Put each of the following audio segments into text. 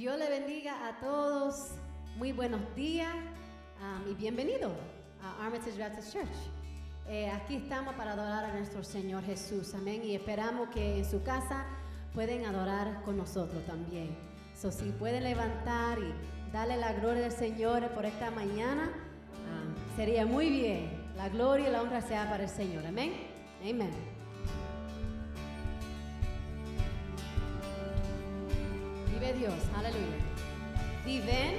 Dios le bendiga a todos. Muy buenos días y bienvenido a Armitage Baptist Church. Aquí estamos para adorar a nuestro Señor Jesús. Amén. Y esperamos que en su casa pueden adorar con nosotros también. Si pueden levantar y darle la gloria al Señor por esta mañana, sería muy bien. La gloria y la honra sea para el Señor. Amén. Amén. Vive Dios, aleluya. Y ven,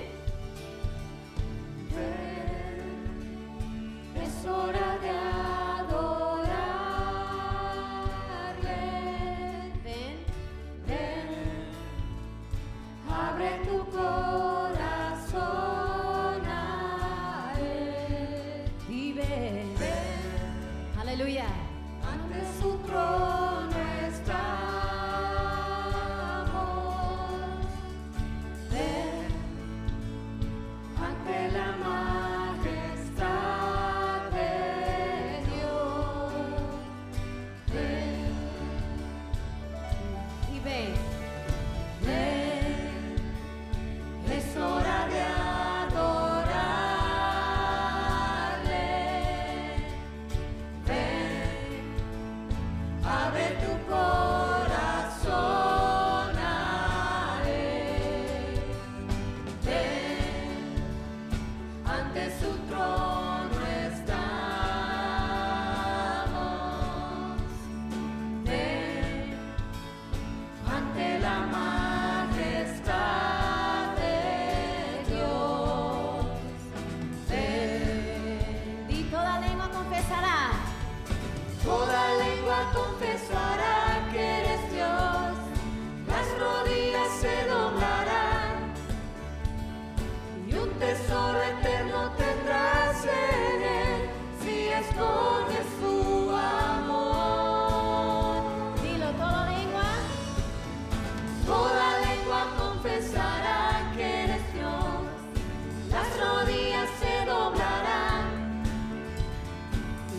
es hora de adorarle. ven, Abre tu corazón a Él. y ven, aleluya. Ante su trono estamos. Ante la majestad de Dios. Y ven, Es hora de adorarle. Abre tu corazón a Él. Ante su trono estamos. Ante la majestad de Dios. y toda lengua confesará. Toda lengua confesará que eres Dios, las rodillas se doblarán, y un tesoro eterno tendrás en Él, si escoges su amor. Dilo, toda lengua. Toda lengua confesará que eres Dios, las rodillas se doblarán,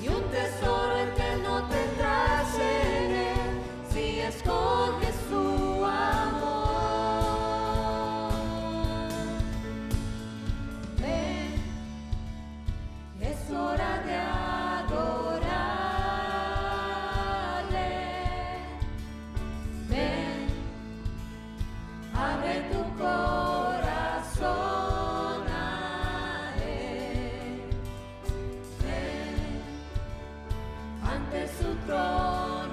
y un tesoro eterno tendrás en Él, si escoges su amor. Ven, es hora de adorarle. Ven, abre tu corazón a Él. Ven, ante su trono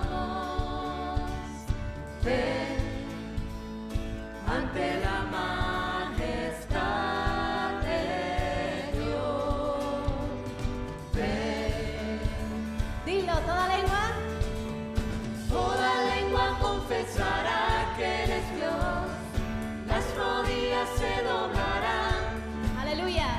estamos. Ven, ante la majestad de Dios. Ven. Dilo, toda lengua. Toda lengua confesará que eres Dios, las rodillas se doblarán, Aleluya.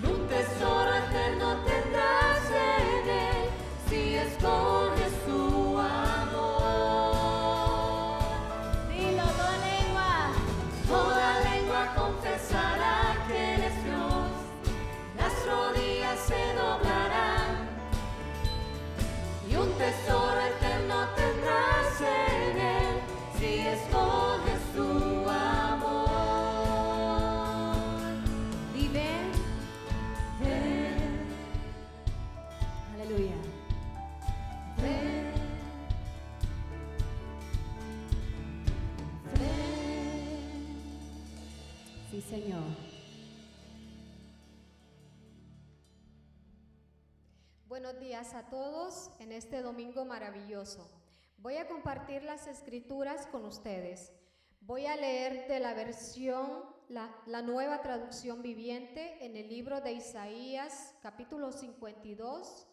y un tesoro eterno tendrás en Él, si escoges su amor. Dilo, toda lengua. Toda lengua confesará que eres Dios, las rodillas se doblarán, y un tesoro eterno tendrás en Él, si escoges su amor. Y ven. Aleluya. Sí, Señor. Buenos días a todos en este domingo maravilloso. Voy a compartir las escrituras con ustedes. Voy a leer de la versión, la nueva traducción viviente en el libro de Isaías, capítulo 52,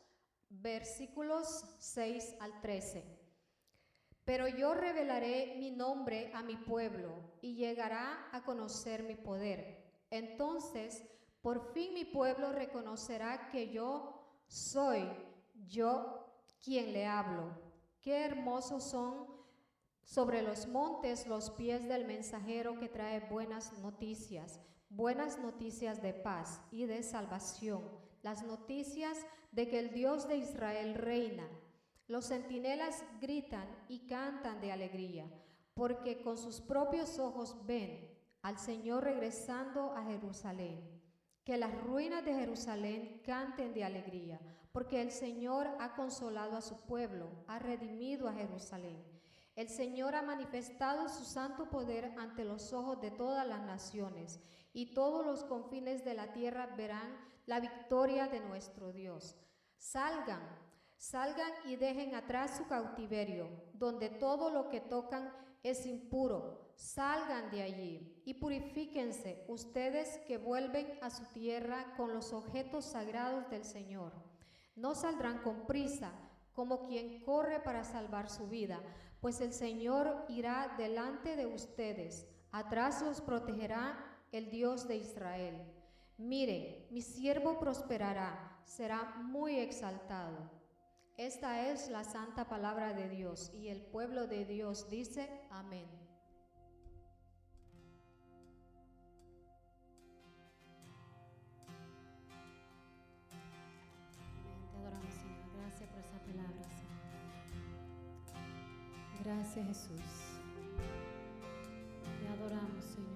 versículos 6 al 13. Pero yo revelaré mi nombre a mi pueblo y llegará a conocer mi poder. Entonces, por fin mi pueblo reconocerá que yo soy yo quien le hablo. Qué hermosos son sobre los montes los pies del mensajero que trae buenas noticias de paz y de salvación, las noticias de que el Dios de Israel reina. Los centinelas gritan y cantan de alegría, porque con sus propios ojos ven al Señor regresando a Jerusalén. Que las ruinas de Jerusalén canten de alegría, porque el Señor ha consolado a su pueblo, ha redimido a Jerusalén. El Señor ha manifestado su santo poder ante los ojos de todas las naciones, y todos los confines de la tierra verán la victoria de nuestro Dios. Salgan y dejen atrás su cautiverio, donde todo lo que tocan es impuro. Salgan de allí y purifíquense ustedes que vuelven a su tierra con los objetos sagrados del Señor. No saldrán con prisa como quien corre para salvar su vida, pues el Señor irá delante de ustedes. Atrás los protegerá el Dios de Israel. Miren, mi siervo prosperará, será muy exaltado. Esta es la santa palabra de Dios, y el pueblo de Dios dice amén. Te adoramos, Señor. Gracias por esa palabra, Señor. Gracias, Jesús. Te adoramos, Señor.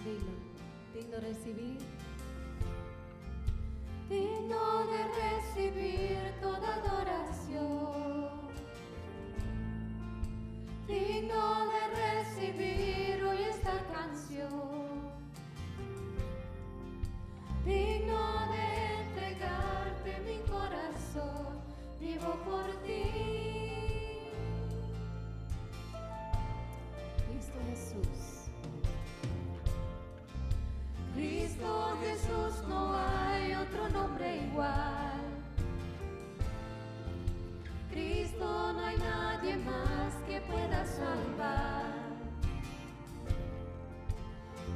Dilo, digno recibir, digno de recibir toda adoración, digno de recibir hoy esta canción, digno de entregarte mi corazón, vivo por ti. Cristo Jesús. Cristo Jesús, no hay otro nombre igual. Cristo, no hay nadie más que pueda salvar.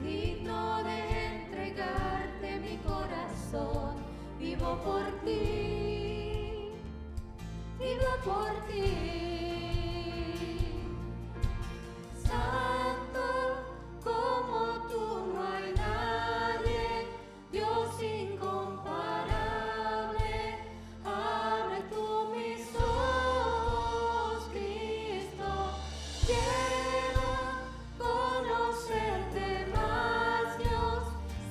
Digno de entregarte mi corazón, vivo por ti, vivo por ti. Santo como tú no hay nadie, Dios incomparable. Abre tú mis ojos, Cristo. Quiero conocerte más, Dios,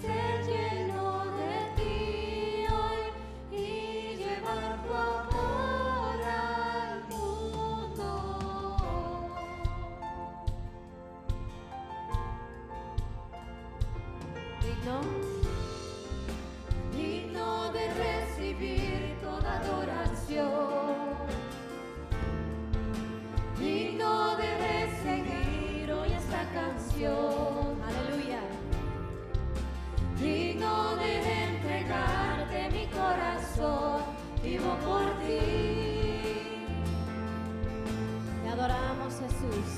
ser lleno de ti hoy y llevar tu amor al mundo. Digno, Digno de recibir toda adoración, digno de seguir hoy esta canción, aleluya. digno de entregarte mi corazón, vivo por ti. Te adoramos, Jesús.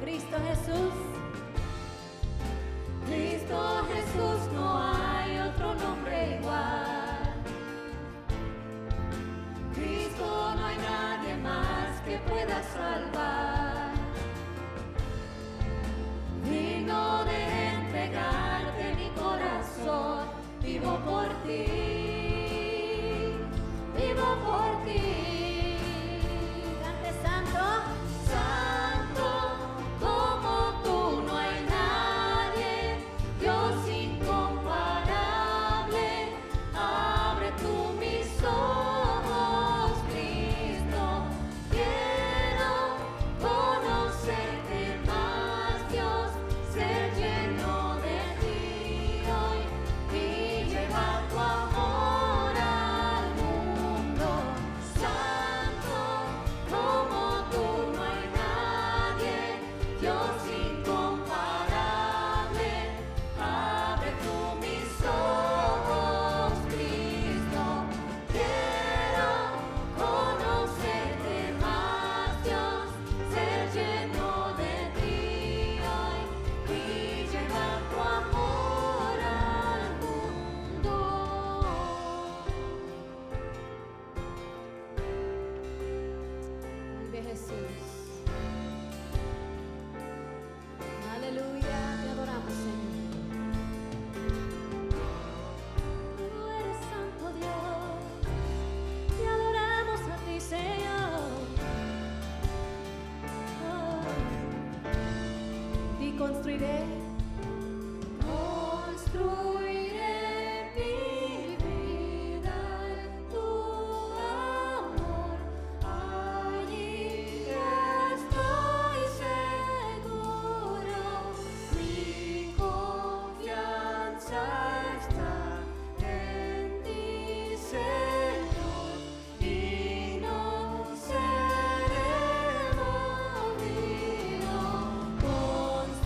Cristo Jesús. Cristo Jesús, no hay otro nombre igual. Cristo, no hay nadie más que pueda salvar. Digno de entregarte mi corazón, vivo por ti, vivo por ti. Cante santo. Santo como tú no hay nadie, Dios incomparable. Abre tú mis ojos, Cristo. Quiero conocerte más, Dios, ser lleno de ti hoy y llevar tu amor al mundo. Santo como tú no hay nadie, Dios incomparable. Abre tú mis ojos, Cristo. Quiero conocerte más, Dios, ser lleno de ti hoy y llevar tu amor al mundo. Vive Jesús. Aleluya. Te adoramos, Señor. Tú eres santo Dios. Construiré mi vida en tu amor, allí estoy seguro, mi confianza está en ti, Señor, y no seré movido.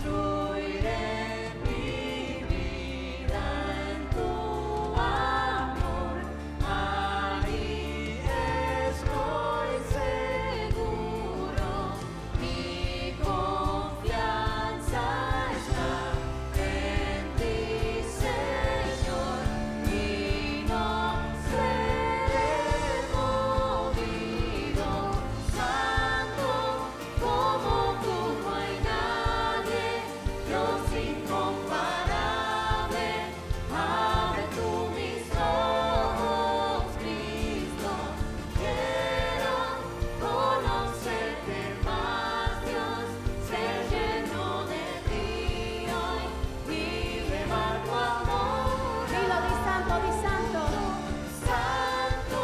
Construiré mi vida en tu amor, allí estoy seguro, mi confianza está en ti, Señor, y no seré movido. Santo como tú no hay nadie, Dios incomparable, abre tú mis ojos, Cristo, quiero conocerte más, Dios, ser lleno de ti hoy y llevar tu amor. Dilo, di santo, di santo. Santo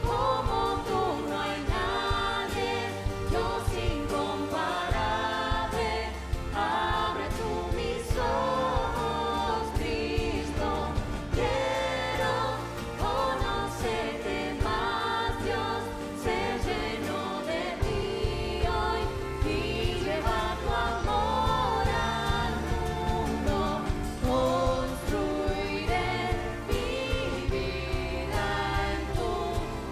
como tú no hay nadie, Dios incomparable, abre tú mis ojos, Cristo, quiero conocerte más, Dios, ser lleno de ti hoy y llevar tu amor al mundo. Construiré mi vida en tu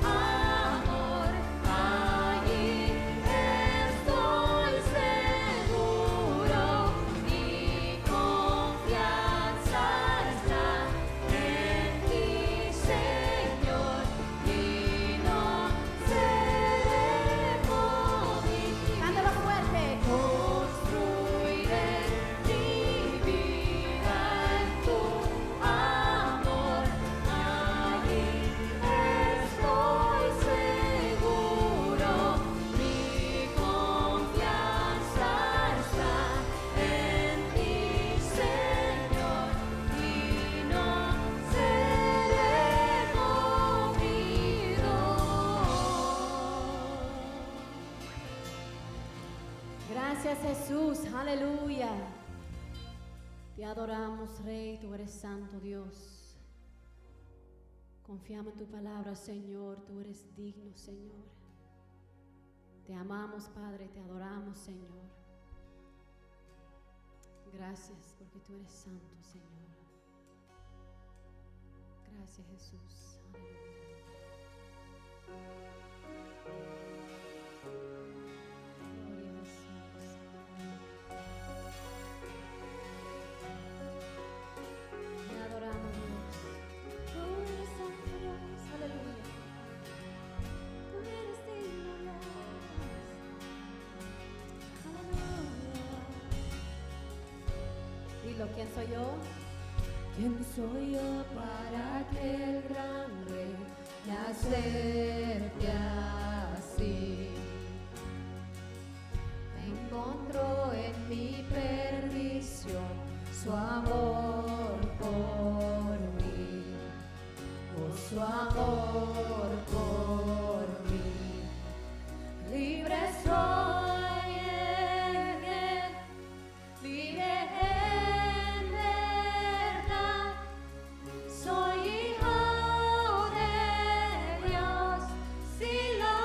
amor, allí estoy seguro, mi confianza está en ti, Señor, y no seré movido. Cántalo fuerte. Construiré mi vida en tu amor, allí estoy seguro, mi confianza está en ti, Señor, y no seré movido. Gracias, Jesús. Aleluya. Te adoramos, Rey. Tú eres santo, Dios. Confiamos en tu palabra, Señor. Tú eres digno, Señor. Te amamos, Padre. Te adoramos, Señor. Gracias porque tú eres santo, Señor. Gracias, Jesús. Aleluya. Gloria a Jesús. Te adoramos, Dios. Tú eres santo, Dios. Aleluya. Tú eres digno, Dios. Aleluya. Dilo, ¿quién soy yo? ¿Quién soy yo para que el gran rey me acerque así? Me encontró en mi perdición su amor por mí, oh, su amor por mí. Libre soy en él, libre en verdad. Soy hijo de Dios, si lo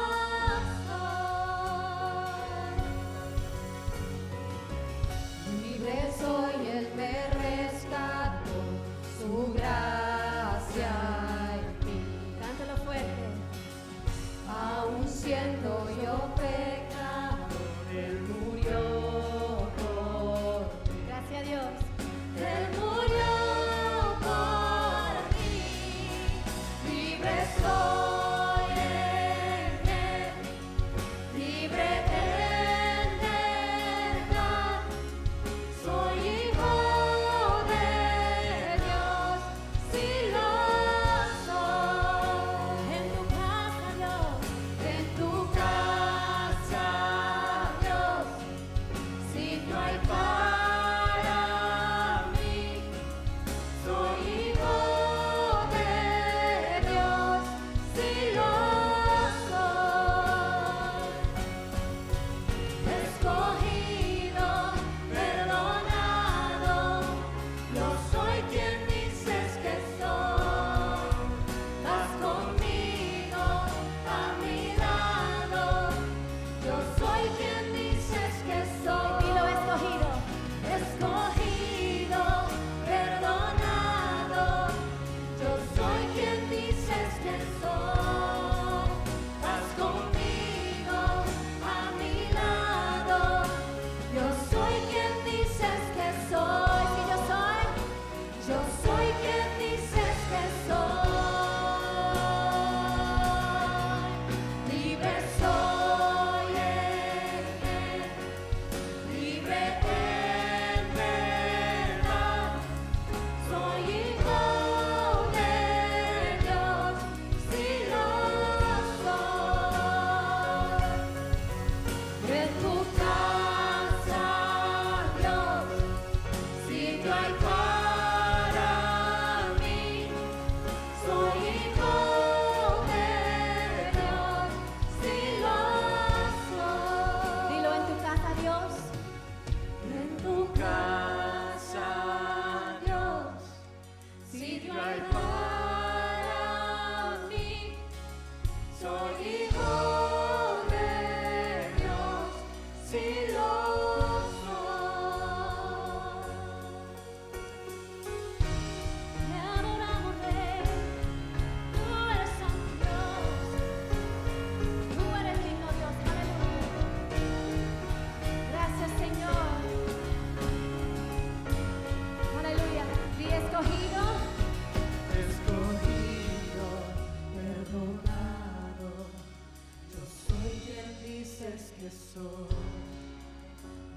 soy.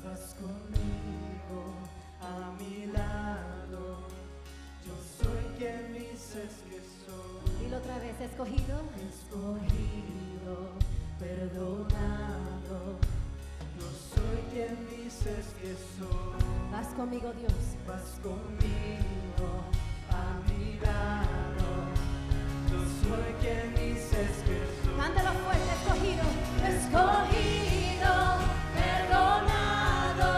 Vas conmigo a mi lado. Yo soy quien dices que soy. Dilo otra vez, escogido. Escogido, perdonado. Yo soy quien dices que soy. Vas conmigo, Dios. Vas conmigo a mi lado. Yo soy quien dices que soy. Cántalo fuerte, escogido. Escogido, perdonado,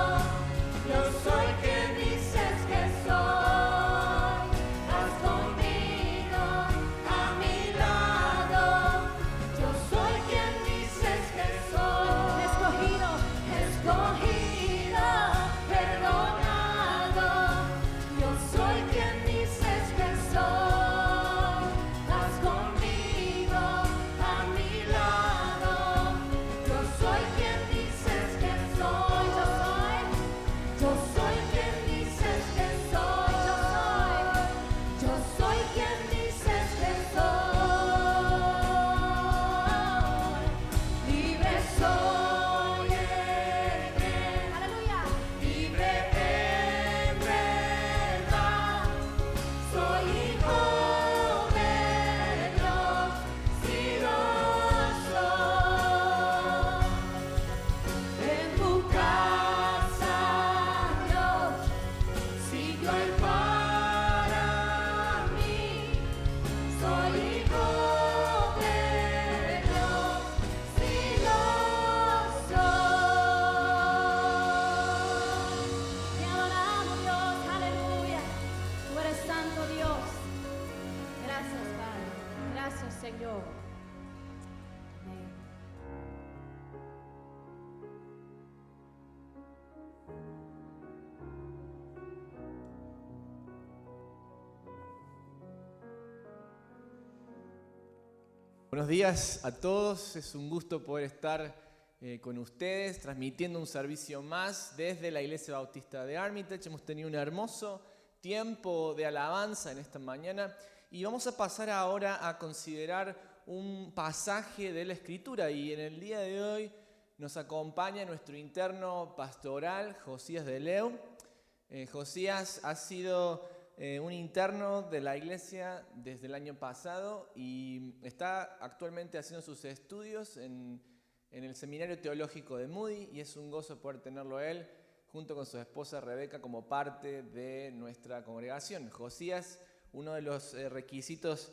yo soy quien dices que soy. Vas conmigo a mi lado, yo soy quien dices que soy. Escogido. Escogido, perdonado, yo soy quien dices que soy. Vas conmigo a mi lado, yo soy quien dices que soy. Yo soy quien dices que soy. Yo soy quien dices que soy. Libre soy en él. Aleluya. Libre en verdad, soy hijo de Dios, si lo soy. En tu casa, Dios, sitio hay para mí, soy hijo de Dios, si lo soy. Te adoramos, Dios. Aleluya. Tú eres santo, Dios. Gracias, Padre. Gracias, Señor. Amén. Buenos días a todos, es un gusto poder estar con ustedes transmitiendo un servicio más desde la Iglesia Bautista de Armitage. Hemos tenido un hermoso tiempo de alabanza en esta mañana y vamos a pasar ahora a considerar un pasaje de la Escritura, y en el día de hoy nos acompaña nuestro interno pastoral, Josías de Leu. Josías ha sido un interno de la iglesia desde el año pasado y está actualmente haciendo sus estudios en el Seminario Teológico de Moody, y es un gozo poder tenerlo a él junto con su esposa Rebeca como parte de nuestra congregación. Josías, uno de los requisitos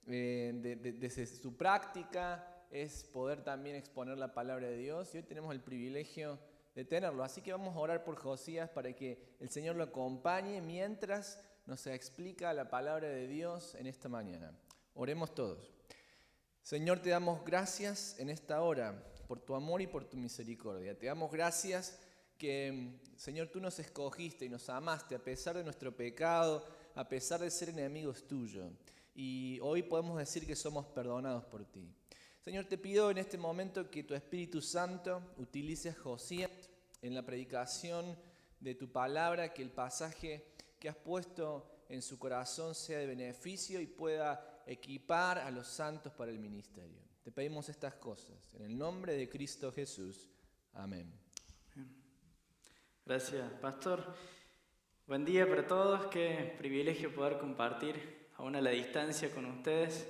de su práctica es poder también exponer la palabra de Dios, y hoy tenemos el privilegio de tenerlo. Así que vamos a orar por Josías para que el Señor lo acompañe mientras nos explica la palabra de Dios en esta mañana. Oremos todos. Señor, te damos gracias en esta hora por tu amor y por tu misericordia. Te damos gracias que, Señor, tú nos escogiste y nos amaste a pesar de nuestro pecado, a pesar de ser enemigos tuyos. Y hoy podemos decir que somos perdonados por ti. Señor, te pido en este momento que tu Espíritu Santo utilice a Josías en la predicación de tu palabra, que el pasaje que has puesto en su corazón sea de beneficio y pueda equipar a los santos para el ministerio. Te pedimos estas cosas en el nombre de Cristo Jesús. Amén. Gracias, Pastor. Buen día para todos. Qué privilegio poder compartir aún a la distancia con ustedes,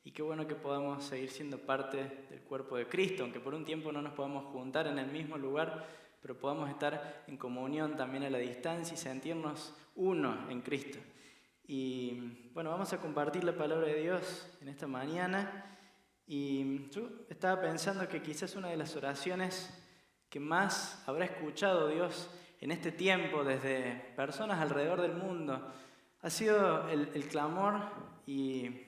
y qué bueno que podamos seguir siendo parte del cuerpo de Cristo, aunque por un tiempo no nos podamos juntar en el mismo lugar, pero podamos estar en comunión también a la distancia y sentirnos uno en Cristo. Y bueno, vamos a compartir la palabra de Dios en esta mañana, y yo estaba pensando que quizás una de las oraciones que más habrá escuchado Dios en este tiempo desde personas alrededor del mundo ha sido el clamor y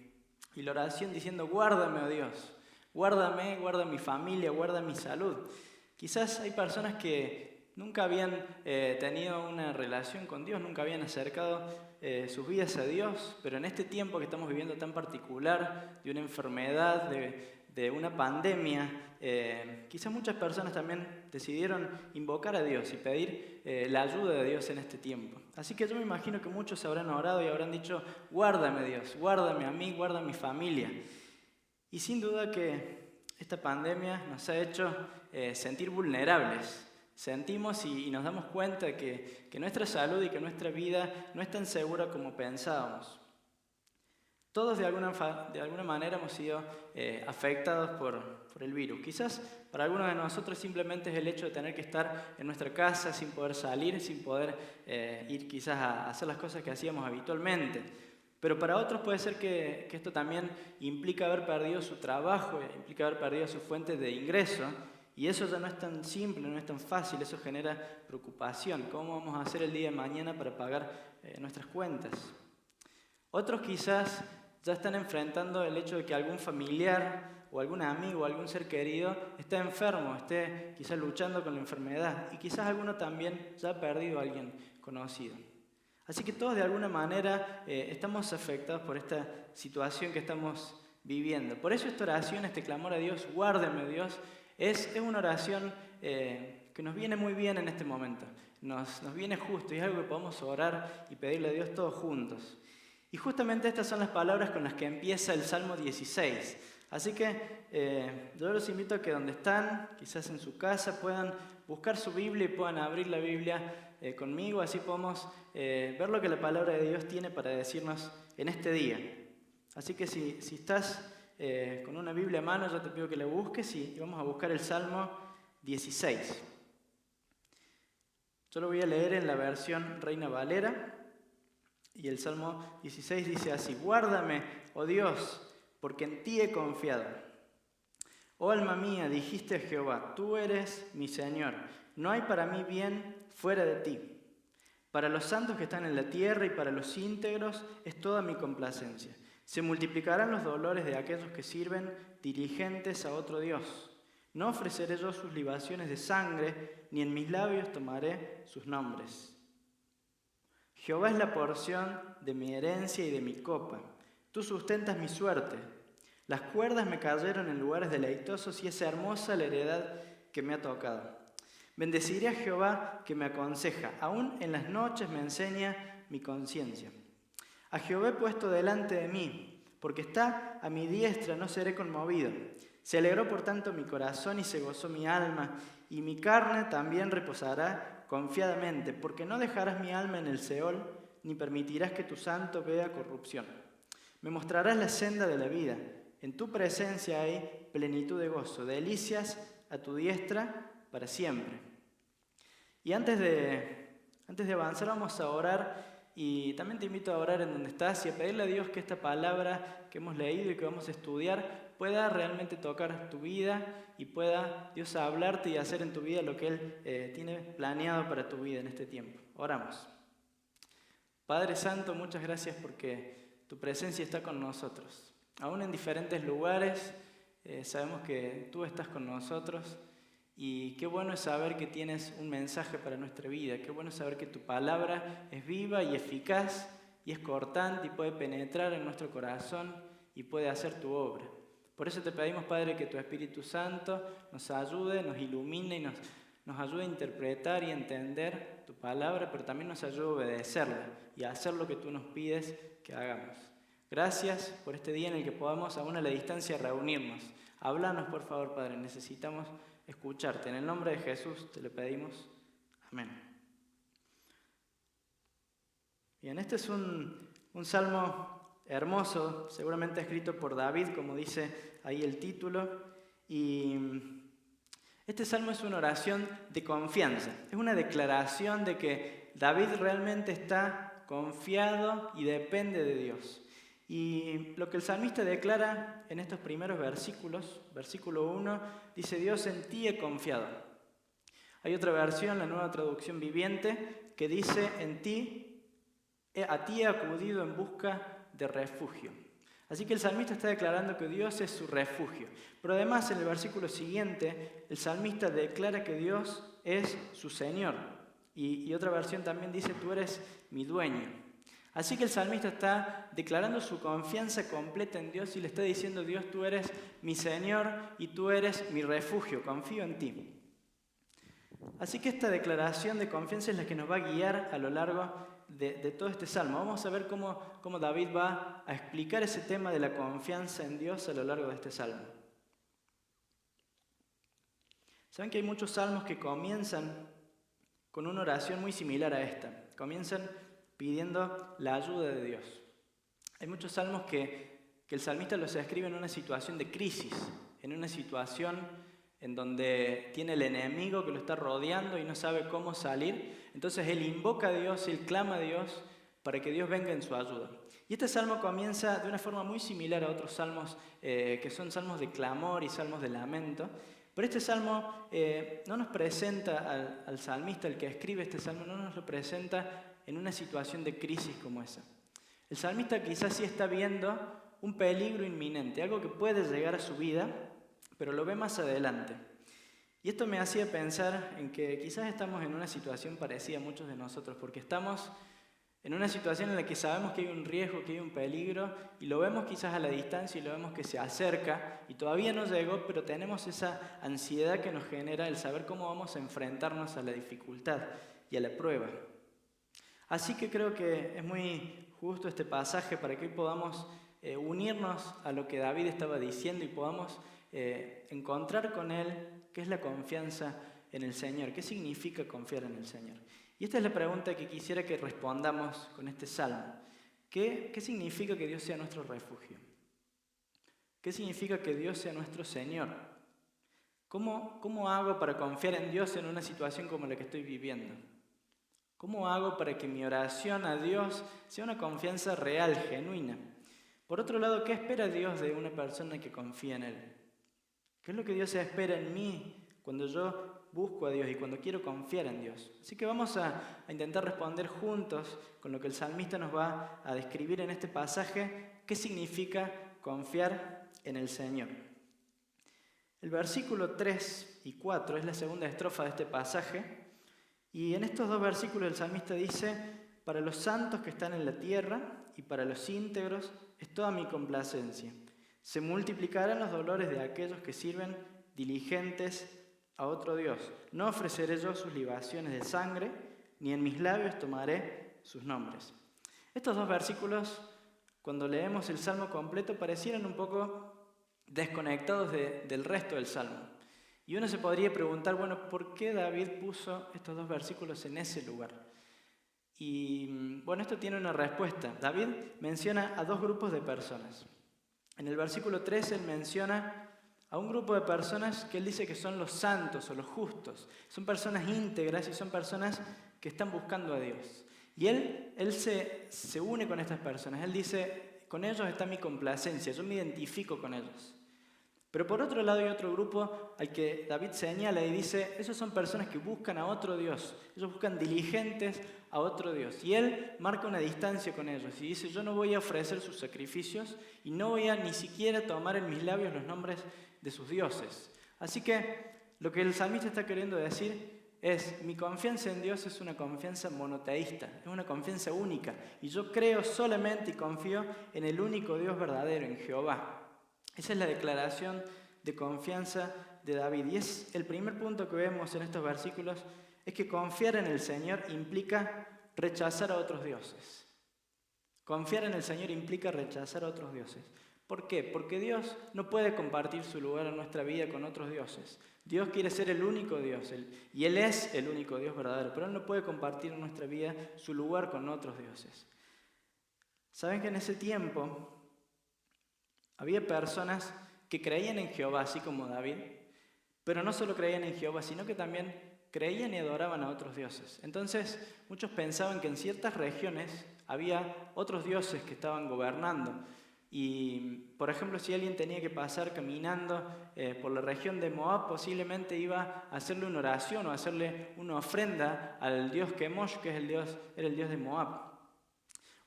la oración diciendo: guárdame, oh Dios, guárdame, guarda mi familia, guarda mi salud. Quizás hay personas que nunca habían tenido una relación con Dios, nunca habían acercado sus vidas a Dios, pero en este tiempo que estamos viviendo tan particular, de una enfermedad, de una pandemia, quizás muchas personas también decidieron invocar a Dios y pedir la ayuda de Dios en este tiempo. Así que yo me imagino que muchos habrán orado y habrán dicho: guárdame, Dios, guárdame a mí, guarda a mi familia. Y sin duda que esta pandemia nos ha hecho sentir vulnerables. Sentimos y nos damos cuenta que nuestra salud y que nuestra vida no es tan segura como pensábamos. Todos de alguna manera hemos sido afectados por el virus. Quizás para algunos de nosotros simplemente es el hecho de tener que estar en nuestra casa sin poder salir, sin poder ir quizás a hacer las cosas que hacíamos habitualmente. Pero para otros puede ser que esto también implica haber perdido su trabajo, implica haber perdido su fuente de ingreso. Y eso ya no es tan simple, no es tan fácil, eso genera preocupación. ¿Cómo vamos a hacer el día de mañana para pagar nuestras cuentas? Otros quizás ya están enfrentando el hecho de que algún familiar o algún amigo o algún ser querido esté enfermo, esté quizás luchando con la enfermedad. Y quizás alguno también ya ha perdido a alguien conocido. Así que todos de alguna manera estamos afectados por esta situación que estamos viviendo. Por eso esta oración, este clamor a Dios, guárdeme Dios, es una oración que nos viene muy bien en este momento. Nos viene justo y es algo que podemos orar y pedirle a Dios todos juntos. Y justamente estas son las palabras con las que empieza el Salmo 16. Así que yo los invito a que donde están, quizás en su casa, puedan buscar su Biblia y puedan abrir la Biblia conmigo. Así podemos ver lo que la palabra de Dios tiene para decirnos en este día. Así que si estás con una Biblia a mano, yo te pido que la busques y vamos a buscar el Salmo 16. Yo lo voy a leer en la versión Reina Valera. Y el Salmo 16 dice así: guárdame, oh Dios, porque en ti he confiado. Oh alma mía, dijiste a Jehová, tú eres mi Señor, no hay para mí bien fuera de ti. Para los santos que están en la tierra y para los íntegros es toda mi complacencia. Se multiplicarán los dolores de aquellos que sirven diligentes a otro Dios. No ofreceré yo sus libaciones de sangre, ni en mis labios tomaré sus nombres. Jehová es la porción de mi herencia y de mi copa. Tú sustentas mi suerte. Las cuerdas me cayeron en lugares deleitosos y es hermosa la heredad que me ha tocado. Bendeciré a Jehová que me aconseja. Aún en las noches me enseña mi conciencia. A Jehová he puesto delante de mí, porque está a mi diestra, no seré conmovido. Se alegró por tanto mi corazón y se gozó mi alma, y mi carne también reposará confiadamente, porque no dejarás mi alma en el Seol, ni permitirás que tu santo vea corrupción. Me mostrarás la senda de la vida. En tu presencia hay plenitud de gozo, delicias a tu diestra para siempre. Y antes de avanzar vamos a orar, y también te invito a orar en donde estás y a pedirle a Dios que esta palabra que hemos leído y que vamos a estudiar pueda realmente tocar tu vida y pueda Dios hablarte y hacer en tu vida lo que Él tiene planeado para tu vida en este tiempo. Oramos. Padre Santo, muchas gracias porque tu presencia está con nosotros. Aún en diferentes lugares sabemos que tú estás con nosotros y qué bueno es saber que tienes un mensaje para nuestra vida. Qué bueno es saber que tu palabra es viva y eficaz y es cortante y puede penetrar en nuestro corazón y puede hacer tu obra. Por eso te pedimos, Padre, que tu Espíritu Santo nos ayude, nos ilumine y nos ayude a interpretar y entender tu palabra, pero también nos ayude a obedecerla y a hacer lo que tú nos pides que hagamos. Gracias por este día en el que podamos aún a la distancia reunirnos. Háblanos, por favor, Padre, necesitamos escucharte. En el nombre de Jesús te lo pedimos. Amén. Bien, este es un salmo hermoso, seguramente escrito por David, como dice ahí el título. Y este salmo es una oración de confianza. Es una declaración de que David realmente está confiado y depende de Dios. Y lo que el salmista declara en estos primeros versículos, versículo 1, dice: Dios, en ti he confiado. Hay otra versión, la Nueva Traducción Viviente, que dice: a ti he acudido en busca de refugio. Así que el salmista está declarando que Dios es su refugio. Pero además en el versículo siguiente, el salmista declara que Dios es su Señor. Y otra versión también dice: tú eres mi dueño. Así que el salmista está declarando su confianza completa en Dios y le está diciendo: Dios, tú eres mi Señor y tú eres mi refugio, confío en ti. Así que esta declaración de confianza es la que nos va a guiar a lo largo de todo este salmo. Vamos a ver cómo David va a explicar ese tema de la confianza en Dios a lo largo de este salmo. Saben que hay muchos salmos que comienzan con una oración muy similar a esta. Comienzan pidiendo la ayuda de Dios. Hay muchos salmos que el salmista los escribe en una situación de crisis, en una situación en donde tiene el enemigo que lo está rodeando y no sabe cómo salir. Entonces él invoca a Dios, él clama a Dios para que Dios venga en su ayuda. Y este salmo comienza de una forma muy similar a otros salmos que son salmos de clamor y salmos de lamento. Pero este salmo no nos presenta al salmista, el que escribe este salmo, no nos lo presenta en una situación de crisis como esa. El salmista quizás sí está viendo un peligro inminente, algo que puede llegar a su vida, pero lo ve más adelante. Y esto me hacía pensar en que quizás estamos en una situación parecida a muchos de nosotros, porque estamos en una situación en la que sabemos que hay un riesgo, que hay un peligro, y lo vemos quizás a la distancia y lo vemos que se acerca, y todavía no llegó, pero tenemos esa ansiedad que nos genera el saber cómo vamos a enfrentarnos a la dificultad y a la prueba. Así que creo que es muy justo este pasaje para que hoy podamos unirnos a lo que David estaba diciendo y podamos encontrar con él qué es la confianza en el Señor, qué significa confiar en el Señor. Y esta es la pregunta que quisiera que respondamos con este salmo. ¿Qué significa que Dios sea nuestro refugio? ¿Qué significa que Dios sea nuestro Señor? ¿Cómo hago para confiar en Dios en una situación como la que estoy viviendo? ¿Cómo hago para que mi oración a Dios sea una confianza real, genuina? Por otro lado, ¿qué espera Dios de una persona que confía en Él? ¿Qué es lo que Dios espera en mí cuando yo busco a Dios y cuando quiero confiar en Dios? Así que vamos a intentar responder juntos con lo que el salmista nos va a describir en este pasaje, qué significa confiar en el Señor. El versículo 3 y 4 es la segunda estrofa de este pasaje. Y en estos dos versículos el salmista dice: para los santos que están en la tierra y para los íntegros es toda mi complacencia. Se multiplicarán los dolores de aquellos que sirven diligentes a otro Dios. No ofreceré yo sus libaciones de sangre, ni en mis labios tomaré sus nombres. Estos dos versículos, cuando leemos el Salmo completo, parecieran un poco desconectados del resto del Salmo. Y uno se podría preguntar, bueno, ¿por qué David puso estos dos versículos en ese lugar? Y bueno, esto tiene una respuesta. David menciona a dos grupos de personas. En el versículo 3 él menciona a un grupo de personas que él dice que son los santos o los justos. Son personas íntegras y son personas que están buscando a Dios. Y él se une con estas personas. Él dice, con ellos está mi complacencia, yo me identifico con ellos. Pero por otro lado hay otro grupo al que David señala y dice, esos son personas que buscan a otro Dios, ellos buscan diligentes a otro Dios. Y él marca una distancia con ellos y dice, yo no voy a ofrecer sus sacrificios y no voy a ni siquiera tomar en mis labios los nombres de sus dioses. Así que lo que el salmista está queriendo decir es, mi confianza en Dios es una confianza monoteísta, es una confianza única. Y yo creo solamente y confío en el único Dios verdadero, en Jehová. Esa es la declaración de confianza de David. Y es el primer punto que vemos en estos versículos, es que confiar en el Señor implica rechazar a otros dioses. Confiar en el Señor implica rechazar a otros dioses. ¿Por qué? Porque Dios no puede compartir su lugar en nuestra vida con otros dioses. Dios quiere ser el único Dios, y Él es el único Dios verdadero, pero Él no puede compartir en nuestra vida su lugar con otros dioses. ¿Saben que en ese tiempo había personas que creían en Jehová, así como David, pero no solo creían en Jehová, sino que también creían y adoraban a otros dioses? Entonces, muchos pensaban que en ciertas regiones había otros dioses que estaban gobernando. Y, por ejemplo, si alguien tenía que pasar caminando por la región de Moab, posiblemente iba a hacerle una oración o a hacerle una ofrenda al dios Kemosh, que era el dios de Moab.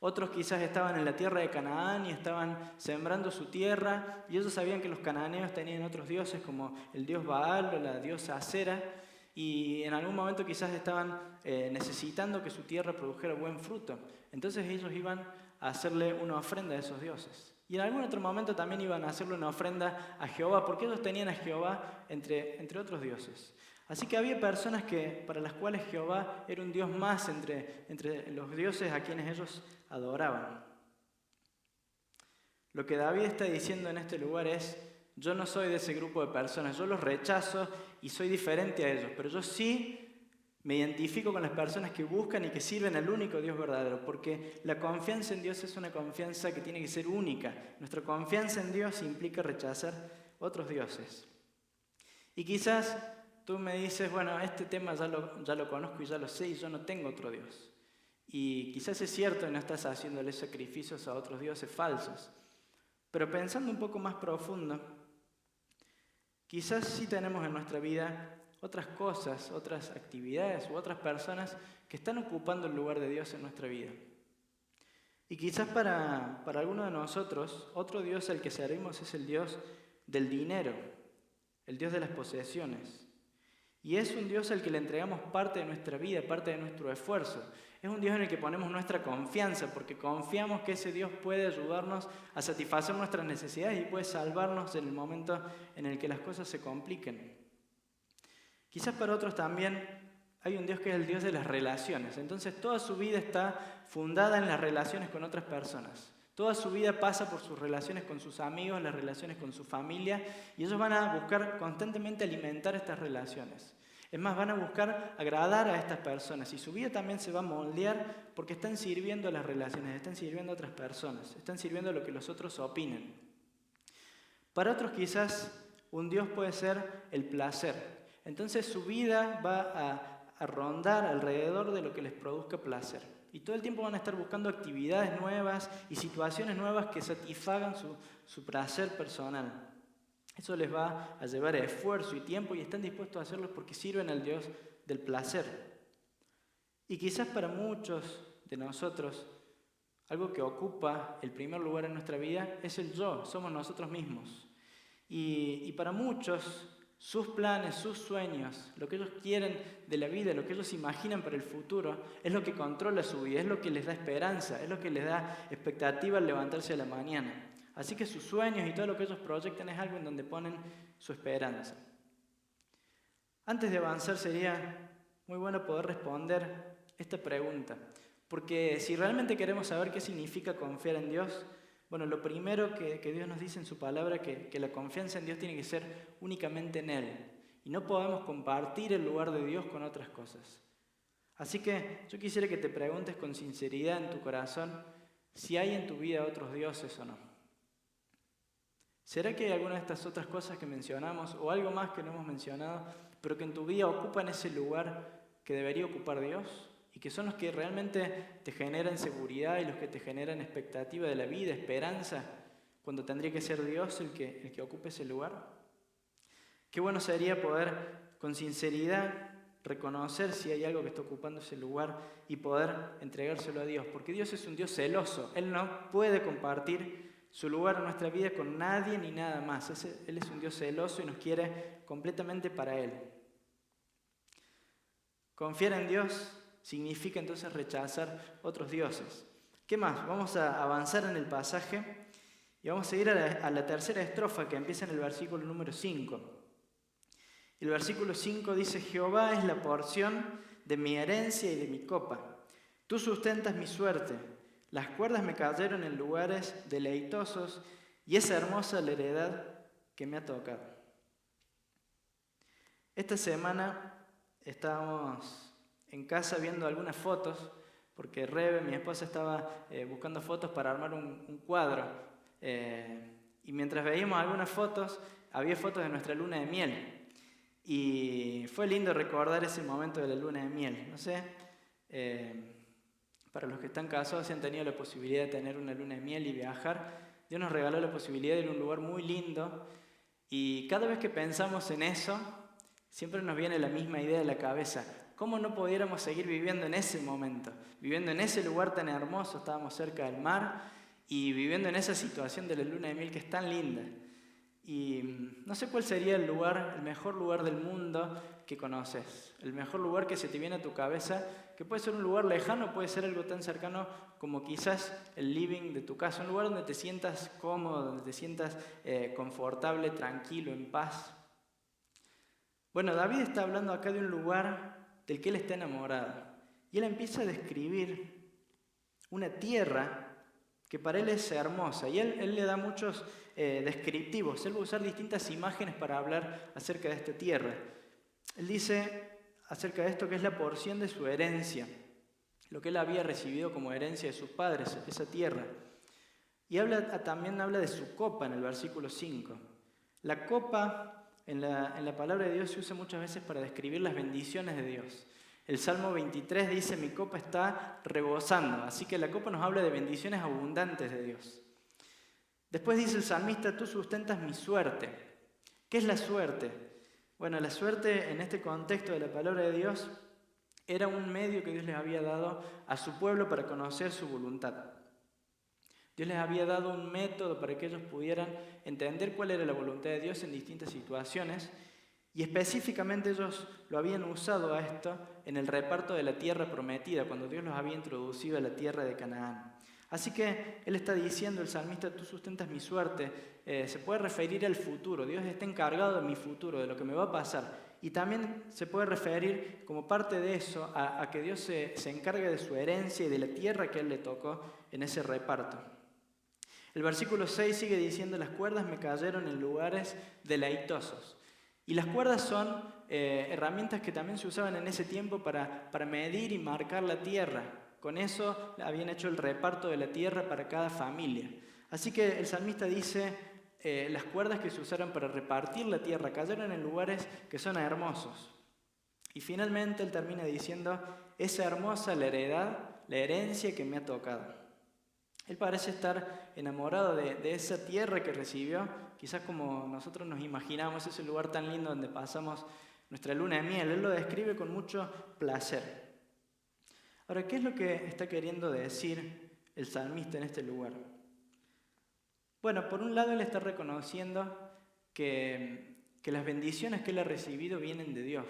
Otros quizás estaban en la tierra de Canaán y estaban sembrando su tierra, y ellos sabían que los cananeos tenían otros dioses como el dios Baal o la diosa Acera, y en algún momento quizás estaban necesitando que su tierra produjera buen fruto. Entonces ellos iban a hacerle una ofrenda a esos dioses. Y en algún otro momento también iban a hacerle una ofrenda a Jehová, porque ellos tenían a Jehová entre otros dioses. Así que había personas para las cuales Jehová era un dios más entre los dioses a quienes ellos adoraban. Lo que David está diciendo en este lugar es, yo no soy de ese grupo de personas, yo los rechazo y soy diferente a ellos, pero yo sí me identifico con las personas que buscan y que sirven al único Dios verdadero, porque la confianza en Dios es una confianza que tiene que ser única. Nuestra confianza en Dios implica rechazar otros dioses. Y quizás tú me dices, bueno, este tema ya lo conozco y ya lo sé y yo no tengo otro Dios. Y quizás es cierto que no estás haciéndole sacrificios a otros dioses falsos. Pero pensando un poco más profundo, quizás sí tenemos en nuestra vida otras cosas, otras actividades u otras personas que están ocupando el lugar de Dios en nuestra vida. Y quizás para algunos de nosotros, otro Dios al que servimos es el Dios del dinero, el Dios de las posesiones. Y es un Dios al que le entregamos parte de nuestra vida, parte de nuestro esfuerzo. Es un Dios en el que ponemos nuestra confianza, porque confiamos que ese Dios puede ayudarnos a satisfacer nuestras necesidades y puede salvarnos en el momento en el que las cosas se compliquen. Quizás para otros también hay un Dios que es el Dios de las relaciones. Entonces toda su vida está fundada en las relaciones con otras personas. Toda su vida pasa por sus relaciones con sus amigos, las relaciones con su familia, y ellos van a buscar constantemente alimentar estas relaciones. Es más, van a buscar agradar a estas personas y su vida también se va a moldear porque están sirviendo a las relaciones, están sirviendo a otras personas, están sirviendo a lo que los otros opinen. Para otros quizás un Dios puede ser el placer. Entonces su vida va a rondar alrededor de lo que les produzca placer. Y todo el tiempo van a estar buscando actividades nuevas y situaciones nuevas que satisfagan su placer personal. Eso les va a llevar esfuerzo y tiempo y están dispuestos a hacerlo porque sirven al Dios del placer. Y quizás para muchos de nosotros, algo que ocupa el primer lugar en nuestra vida es el yo, somos nosotros mismos. Y para muchos, sus planes, sus sueños, lo que ellos quieren de la vida, lo que ellos imaginan para el futuro, es lo que controla su vida, es lo que les da esperanza, es lo que les da expectativa al levantarse a la mañana. Así que sus sueños y todo lo que ellos proyectan es algo en donde ponen su esperanza. Antes de avanzar sería muy bueno poder responder esta pregunta, porque si realmente queremos saber qué significa confiar en Dios, bueno, lo primero que Dios nos dice en su palabra es que la confianza en Dios tiene que ser únicamente en Él. Y no podemos compartir el lugar de Dios con otras cosas. Así que yo quisiera que te preguntes con sinceridad en tu corazón si hay en tu vida otros dioses o no. ¿Será que hay alguna de estas otras cosas que mencionamos o algo más que no hemos mencionado, pero que en tu vida ocupan ese lugar que debería ocupar Dios? Y que son los que realmente te generan seguridad y los que te generan expectativa de la vida, esperanza, cuando tendría que ser Dios el que ocupe ese lugar. Qué bueno sería poder con sinceridad reconocer si hay algo que está ocupando ese lugar y poder entregárselo a Dios, porque Dios es un Dios celoso. Él no puede compartir su lugar en nuestra vida con nadie ni nada más. Él es un Dios celoso y nos quiere completamente para Él. Confiar en Dios significa entonces rechazar otros dioses. ¿Qué más? Vamos a avanzar en el pasaje y vamos a ir a la tercera estrofa que empieza en el versículo número 5. El versículo 5 dice: Jehová es la porción de mi herencia y de mi copa. Tú sustentas mi suerte. Las cuerdas me cayeron en lugares deleitosos y es hermosa la heredad que me ha tocado. Esta semana estábamos en casa viendo algunas fotos, porque Rebe, mi esposa, estaba buscando fotos para armar un cuadro. Y mientras veíamos algunas fotos, había fotos de nuestra luna de miel. Y fue lindo recordar ese momento de la luna de miel. No sé, para los que están casados y han tenido la posibilidad de tener una luna de miel y viajar, Dios nos regaló la posibilidad de ir a un lugar muy lindo. Y cada vez que pensamos en eso, siempre nos viene la misma idea a la cabeza. ¿Cómo no pudiéramos seguir viviendo en ese momento? Viviendo en ese lugar tan hermoso, estábamos cerca del mar, y viviendo en esa situación de la luna de miel que es tan linda. Y no sé cuál sería el mejor lugar del mundo que conoces, el mejor lugar que se te viene a tu cabeza, que puede ser un lugar lejano, puede ser algo tan cercano como quizás el living de tu casa, un lugar donde te sientas cómodo, donde te sientas confortable, tranquilo, en paz. Bueno, David está hablando acá de un lugar del que él está enamorado. Y él empieza a describir una tierra que para él es hermosa. Y él le da muchos descriptivos. Él va a usar distintas imágenes para hablar acerca de esta tierra. Él dice acerca de esto que es la porción de su herencia, lo que él había recibido como herencia de sus padres, esa tierra. Y también habla de su copa en el versículo 5. La copa en la palabra de Dios se usa muchas veces para describir las bendiciones de Dios. El Salmo 23 dice, mi copa está rebosando. Así que la copa nos habla de bendiciones abundantes de Dios. Después dice el salmista, tú sustentas mi suerte. ¿Qué es la suerte? Bueno, la suerte en este contexto de la palabra de Dios era un medio que Dios les había dado a su pueblo para conocer su voluntad. Dios les había dado un método para que ellos pudieran entender cuál era la voluntad de Dios en distintas situaciones, y específicamente ellos lo habían usado a esto en el reparto de la tierra prometida, cuando Dios los había introducido a la tierra de Canaán. Así que él está diciendo, el salmista, tú sustentas mi suerte, se puede referir al futuro. Dios está encargado de mi futuro, de lo que me va a pasar. Y también se puede referir como parte de eso a que Dios se encargue de su herencia y de la tierra que a él le tocó en ese reparto. El versículo 6 sigue diciendo, las cuerdas me cayeron en lugares deleitosos. Y las cuerdas son herramientas que también se usaban en ese tiempo para medir y marcar la tierra. Con eso habían hecho el reparto de la tierra para cada familia. Así que el salmista dice, las cuerdas que se usaron para repartir la tierra cayeron en lugares que son hermosos. Y finalmente él termina diciendo, es hermosa la herencia que me ha tocado. Él parece estar enamorado de esa tierra que recibió, quizás como nosotros nos imaginamos, ese lugar tan lindo donde pasamos nuestra luna de miel. Él lo describe con mucho placer. Ahora, ¿qué es lo que está queriendo decir el salmista en este lugar? Bueno, por un lado él está reconociendo que las bendiciones que él ha recibido vienen de Dios.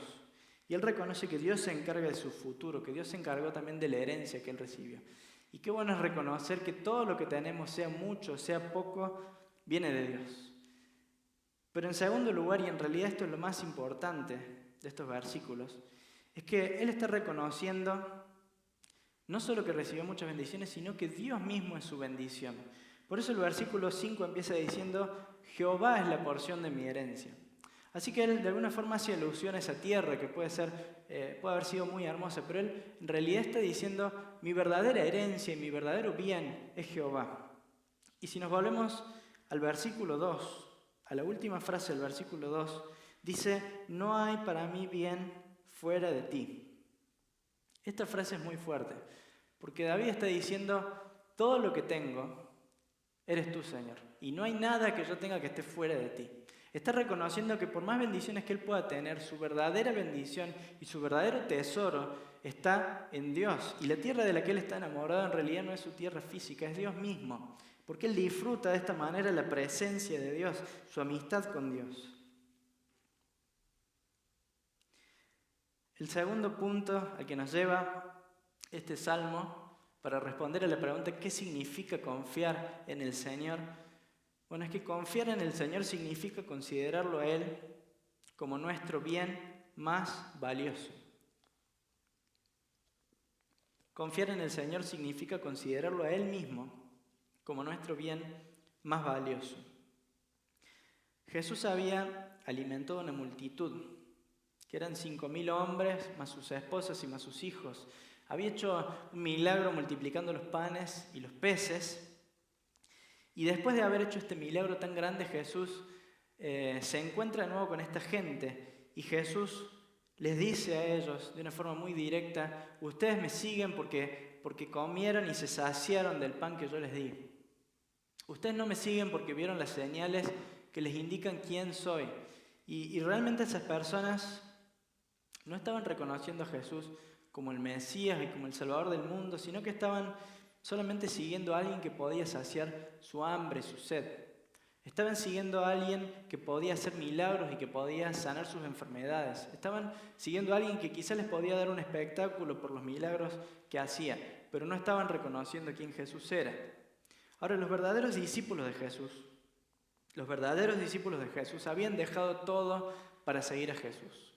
Y él reconoce que Dios se encarga de su futuro, que Dios se encargó también de la herencia que él recibió. Y qué bueno es reconocer que todo lo que tenemos, sea mucho, sea poco, viene de Dios. Pero en segundo lugar, y en realidad esto es lo más importante de estos versículos, es que él está reconociendo no solo que recibió muchas bendiciones, sino que Dios mismo es su bendición. Por eso el versículo 5 empieza diciendo, Jehová es la porción de mi herencia. Así que él de alguna forma hace alusión a esa tierra que puede haber sido muy hermosa, pero él en realidad está diciendo, mi verdadera herencia y mi verdadero bien es Jehová. Y si nos volvemos al versículo 2, a la última frase del versículo 2, dice, no hay para mí bien fuera de ti. Esta frase es muy fuerte, porque David está diciendo, todo lo que tengo, eres tú, Señor, y no hay nada que yo tenga que esté fuera de ti. Está reconociendo que por más bendiciones que él pueda tener, su verdadera bendición y su verdadero tesoro está en Dios. Y la tierra de la que él está enamorado en realidad no es su tierra física, es Dios mismo, porque él disfruta de esta manera la presencia de Dios, su amistad con Dios. El segundo punto al que nos lleva este salmo para responder a la pregunta ¿qué significa confiar en el Señor? Bueno, es que confiar en el Señor significa considerarlo a Él como nuestro bien más valioso. Confiar en el Señor significa considerarlo a Él mismo como nuestro bien más valioso. Jesús había alimentado a una multitud, que eran 5.000 hombres, más sus esposas y más sus hijos. Había hecho un milagro multiplicando los panes y los peces. Y después de haber hecho este milagro tan grande, Jesús se encuentra de nuevo con esta gente. Y Jesús les dice a ellos de una forma muy directa, ustedes me siguen porque comieron y se saciaron del pan que yo les di. Ustedes no me siguen porque vieron las señales que les indican quién soy. Y realmente esas personas no estaban reconociendo a Jesús como el Mesías y como el Salvador del mundo, sino que estaban solamente siguiendo a alguien que podía saciar su hambre, su sed. Estaban siguiendo a alguien que podía hacer milagros y que podía sanar sus enfermedades. Estaban siguiendo a alguien que quizás les podía dar un espectáculo por los milagros que hacía, pero no estaban reconociendo quién Jesús era. Ahora, los verdaderos discípulos de Jesús habían dejado todo para seguir a Jesús.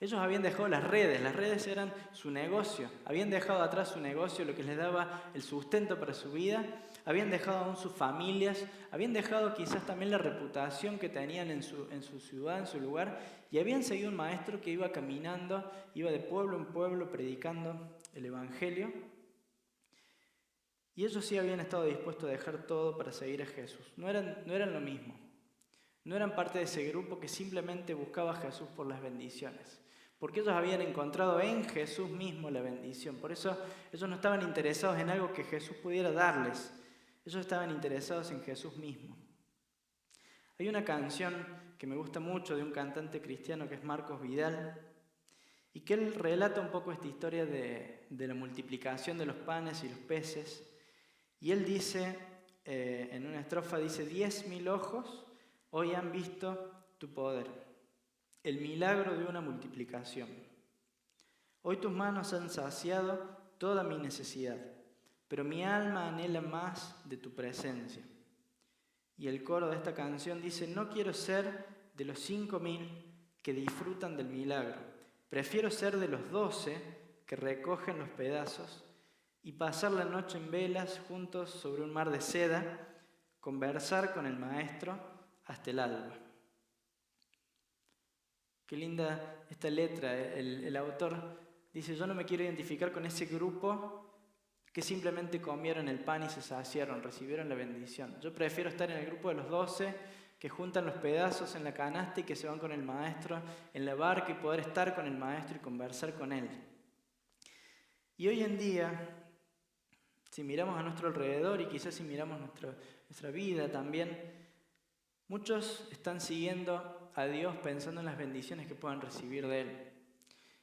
Ellos habían dejado las redes eran su negocio, habían dejado atrás su negocio, lo que les daba el sustento para su vida, habían dejado aún sus familias, habían dejado quizás también la reputación que tenían en su ciudad, en su lugar, y habían seguido un maestro que iba caminando, iba de pueblo en pueblo predicando el Evangelio. Y ellos sí habían estado dispuestos a dejar todo para seguir a Jesús. No eran lo mismo. No eran parte de ese grupo que simplemente buscaba a Jesús por las bendiciones. Porque ellos habían encontrado en Jesús mismo la bendición. Por eso ellos no estaban interesados en algo que Jesús pudiera darles. Ellos estaban interesados en Jesús mismo. Hay una canción que me gusta mucho de un cantante cristiano que es Marcos Vidal, y que él relata un poco esta historia de la multiplicación de los panes y los peces. Y él dice, en una estrofa, dice: 10.000 ojos hoy han visto tu poder, el milagro de una multiplicación. Hoy tus manos han saciado toda mi necesidad, pero mi alma anhela más de tu presencia. Y el coro de esta canción dice: no quiero ser de los 5.000 que disfrutan del milagro, prefiero ser de los 12 que recogen los pedazos y pasar la noche en velas juntos sobre un mar de seda, conversar con el maestro hasta el alba. Qué linda esta letra. El autor dice: yo no me quiero identificar con ese grupo que simplemente comieron el pan y se saciaron, recibieron la bendición. Yo prefiero estar en el grupo de los 12 que juntan los pedazos en la canasta y que se van con el maestro en la barca y poder estar con el maestro y conversar con él. Y hoy en día, si miramos a nuestro alrededor y quizás si miramos nuestra vida también, muchos están siguiendo a Dios pensando en las bendiciones que puedan recibir de Él.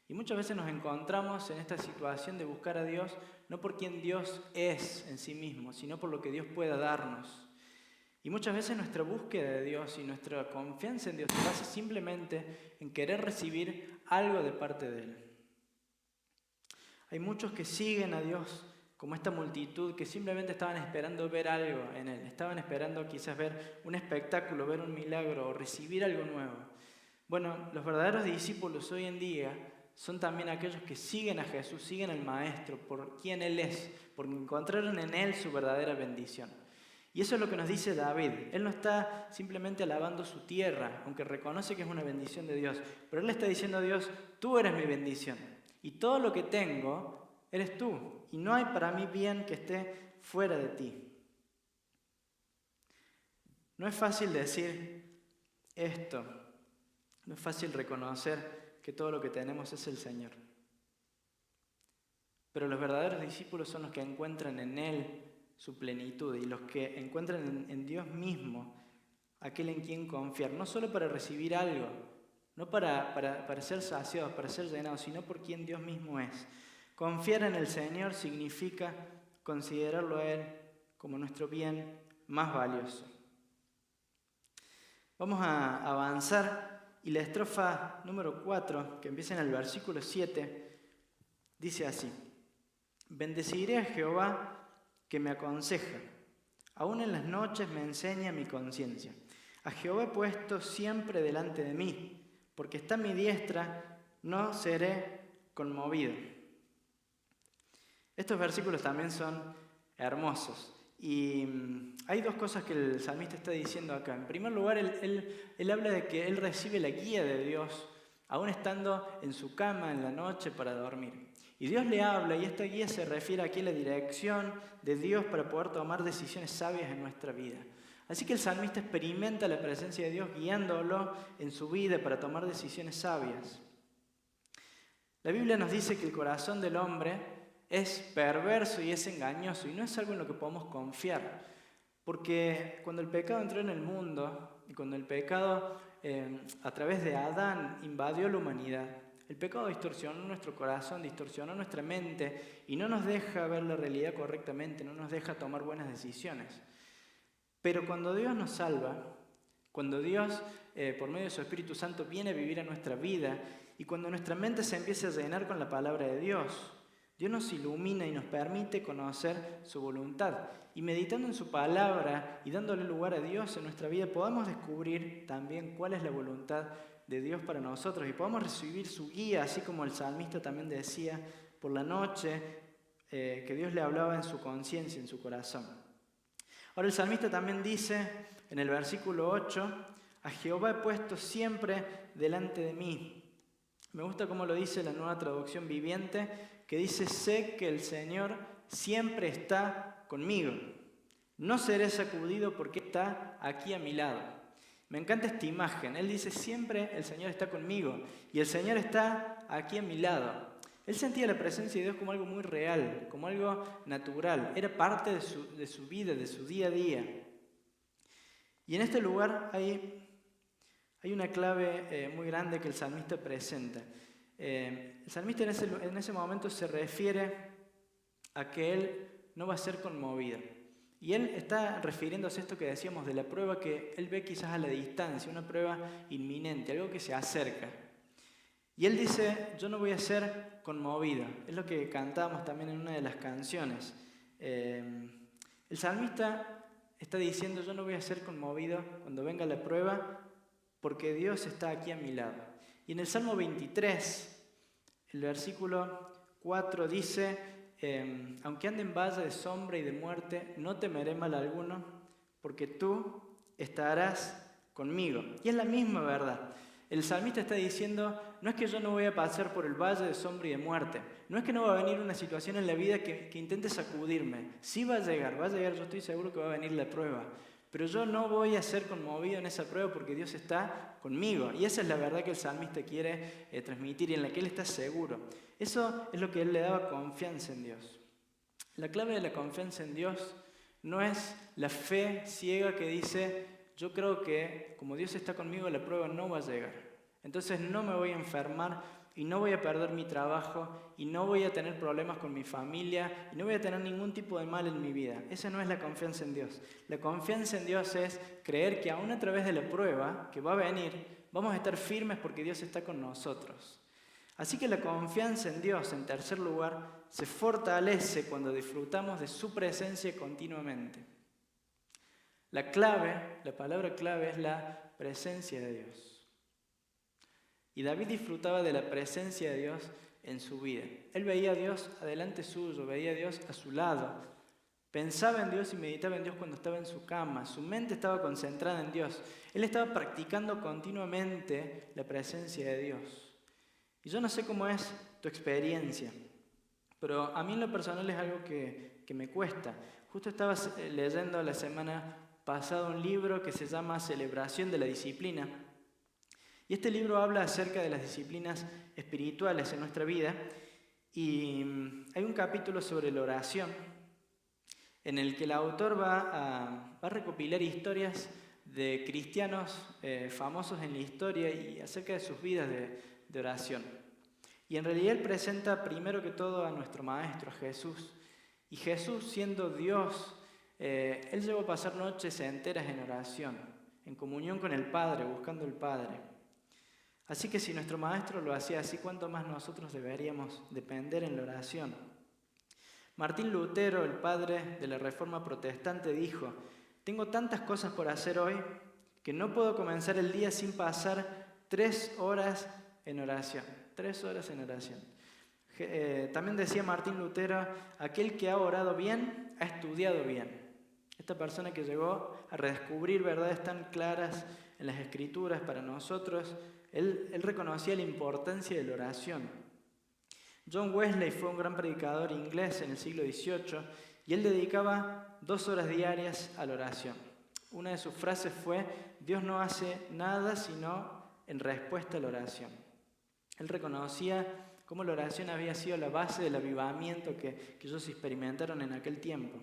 Y muchas veces nos encontramos en esta situación de buscar a Dios no por quien Dios es en sí mismo, sino por lo que Dios pueda darnos. Y muchas veces nuestra búsqueda de Dios y nuestra confianza en Dios se basa simplemente en querer recibir algo de parte de Él. Hay muchos que siguen a Dios como esta multitud que simplemente estaban esperando ver algo en Él. Estaban esperando quizás ver un espectáculo, ver un milagro o recibir algo nuevo. Bueno, los verdaderos discípulos hoy en día son también aquellos que siguen a Jesús, siguen al Maestro por quien Él es, porque encontraron en Él su verdadera bendición. Y eso es lo que nos dice David. Él no está simplemente alabando su tierra, aunque reconoce que es una bendición de Dios, pero Él le está diciendo a Dios: tú eres mi bendición, y todo lo que tengo eres tú, y no hay para mí bien que esté fuera de ti. No es fácil decir esto, no es fácil reconocer que todo lo que tenemos es el Señor. Pero los verdaderos discípulos son los que encuentran en Él su plenitud y los que encuentran en Dios mismo aquel en quien confiar, no solo para recibir algo, no para ser saciados, para ser llenados, sino por quien Dios mismo es. Confiar en el Señor significa considerarlo a Él como nuestro bien más valioso. Vamos a avanzar y la estrofa número 4, que empieza en el versículo 7, dice así: bendeciré a Jehová que me aconseja, aún en las noches me enseña mi conciencia. A Jehová he puesto siempre delante de mí, porque está a mi diestra, no seré conmovido. Estos versículos también son hermosos. Y hay dos cosas que el salmista está diciendo acá. En primer lugar, él habla de que él recibe la guía de Dios, aún estando en su cama en la noche para dormir. Y Dios le habla, y esta guía se refiere aquí a la dirección de Dios para poder tomar decisiones sabias en nuestra vida. Así que el salmista experimenta la presencia de Dios guiándolo en su vida para tomar decisiones sabias. La Biblia nos dice que el corazón del hombre es perverso y es engañoso, y no es algo en lo que podemos confiar. Porque cuando el pecado entró en el mundo, y cuando el pecado a través de Adán invadió la humanidad, el pecado distorsionó nuestro corazón, distorsionó nuestra mente y no nos deja ver la realidad correctamente, no nos deja tomar buenas decisiones. Pero cuando Dios nos salva, cuando Dios por medio de su Espíritu Santo viene a vivir a nuestra vida y cuando nuestra mente se empieza a llenar con la palabra de Dios, Dios nos ilumina y nos permite conocer su voluntad. Y meditando en su palabra y dándole lugar a Dios en nuestra vida, podamos descubrir también cuál es la voluntad de Dios para nosotros y podamos recibir su guía, así como el salmista también decía por la noche, que Dios le hablaba en su conciencia, en su corazón. Ahora el salmista también dice en el versículo 8, a Jehová he puesto siempre delante de mí. Me gusta cómo lo dice la Nueva Traducción Viviente, que dice, sé que el Señor siempre está conmigo. No seré sacudido porque está aquí a mi lado. Me encanta esta imagen. Él dice, siempre el Señor está conmigo y el Señor está aquí a mi lado. Él sentía la presencia de Dios como algo muy real, como algo natural. Era parte de su vida, de su día a día. Y en este lugar hay una clave muy grande que el salmista presenta. El salmista en ese momento se refiere a que él no va a ser conmovido. Y él está refiriéndose a esto que decíamos de la prueba que él ve quizás a la distancia, una prueba inminente, algo que se acerca. Y él dice, yo no voy a ser conmovido. Es lo que cantábamos también en una de las canciones. El salmista está diciendo, yo no voy a ser conmovido cuando venga la prueba, porque Dios está aquí a mi lado. Y en el Salmo 23, el versículo 4 dice, aunque ande en valle de sombra y de muerte, no temeré mal alguno, porque tú estarás conmigo. Y es la misma verdad. El salmista está diciendo, no es que yo no voy a pasar por el valle de sombra y de muerte, no es que no va a venir una situación en la vida que intente sacudirme, sí va a llegar, yo estoy seguro que va a venir la prueba, pero yo no voy a ser conmovido en esa prueba porque Dios está conmigo. Y esa es la verdad que el salmista quiere transmitir y en la que él está seguro. Eso es lo que él le daba confianza en Dios. La clave de la confianza en Dios no es la fe ciega que dice, yo creo que como Dios está conmigo la prueba no va a llegar. Entonces no me voy a enfermar y no voy a perder mi trabajo y no voy a tener problemas con mi familia y no voy a tener ningún tipo de mal en mi vida. Esa no es la confianza en Dios. La confianza en Dios es creer que aún a través de la prueba que va a venir, vamos a estar firmes porque Dios está con nosotros. Así que la confianza en Dios, en tercer lugar, se fortalece cuando disfrutamos de su presencia continuamente. La palabra clave es la presencia de Dios. Y David disfrutaba de la presencia de Dios en su vida. Él veía a Dios adelante suyo, veía a Dios a su lado. Pensaba en Dios y meditaba en Dios cuando estaba en su cama. Su mente estaba concentrada en Dios. Él estaba practicando continuamente la presencia de Dios. Y yo no sé cómo es tu experiencia, pero a mí en lo personal es algo que me cuesta. Justo estaba leyendo la semana pasada un libro que se llama Celebración de la Disciplina. Y este libro habla acerca de las disciplinas espirituales en nuestra vida. Y hay un capítulo sobre la oración en el que el autor va a recopilar historias de cristianos famosos en la historia y acerca de sus vidas de oración. Y en realidad él presenta primero que todo a nuestro Maestro, a Jesús. Y Jesús, siendo Dios, él llegó a pasar noches enteras en oración, en comunión con el Padre, buscando el Padre. Así que si nuestro Maestro lo hacía así, ¿cuánto más nosotros deberíamos depender en la oración? Martín Lutero, el padre de la Reforma Protestante, dijo, tengo tantas cosas por hacer hoy que no puedo comenzar el día sin pasar 3 horas en oración. 3 horas en oración. También decía Martín Lutero, aquel que ha orado bien, ha estudiado bien. Esta persona que llegó a redescubrir verdades tan claras en las Escrituras para nosotros, él reconocía la importancia de la oración. John Wesley fue un gran predicador inglés en el siglo XVIII y él dedicaba 2 horas diarias a la oración. Una de sus frases fue, Dios no hace nada sino en respuesta a la oración. Él reconocía cómo la oración había sido la base del avivamiento que ellos experimentaron en aquel tiempo.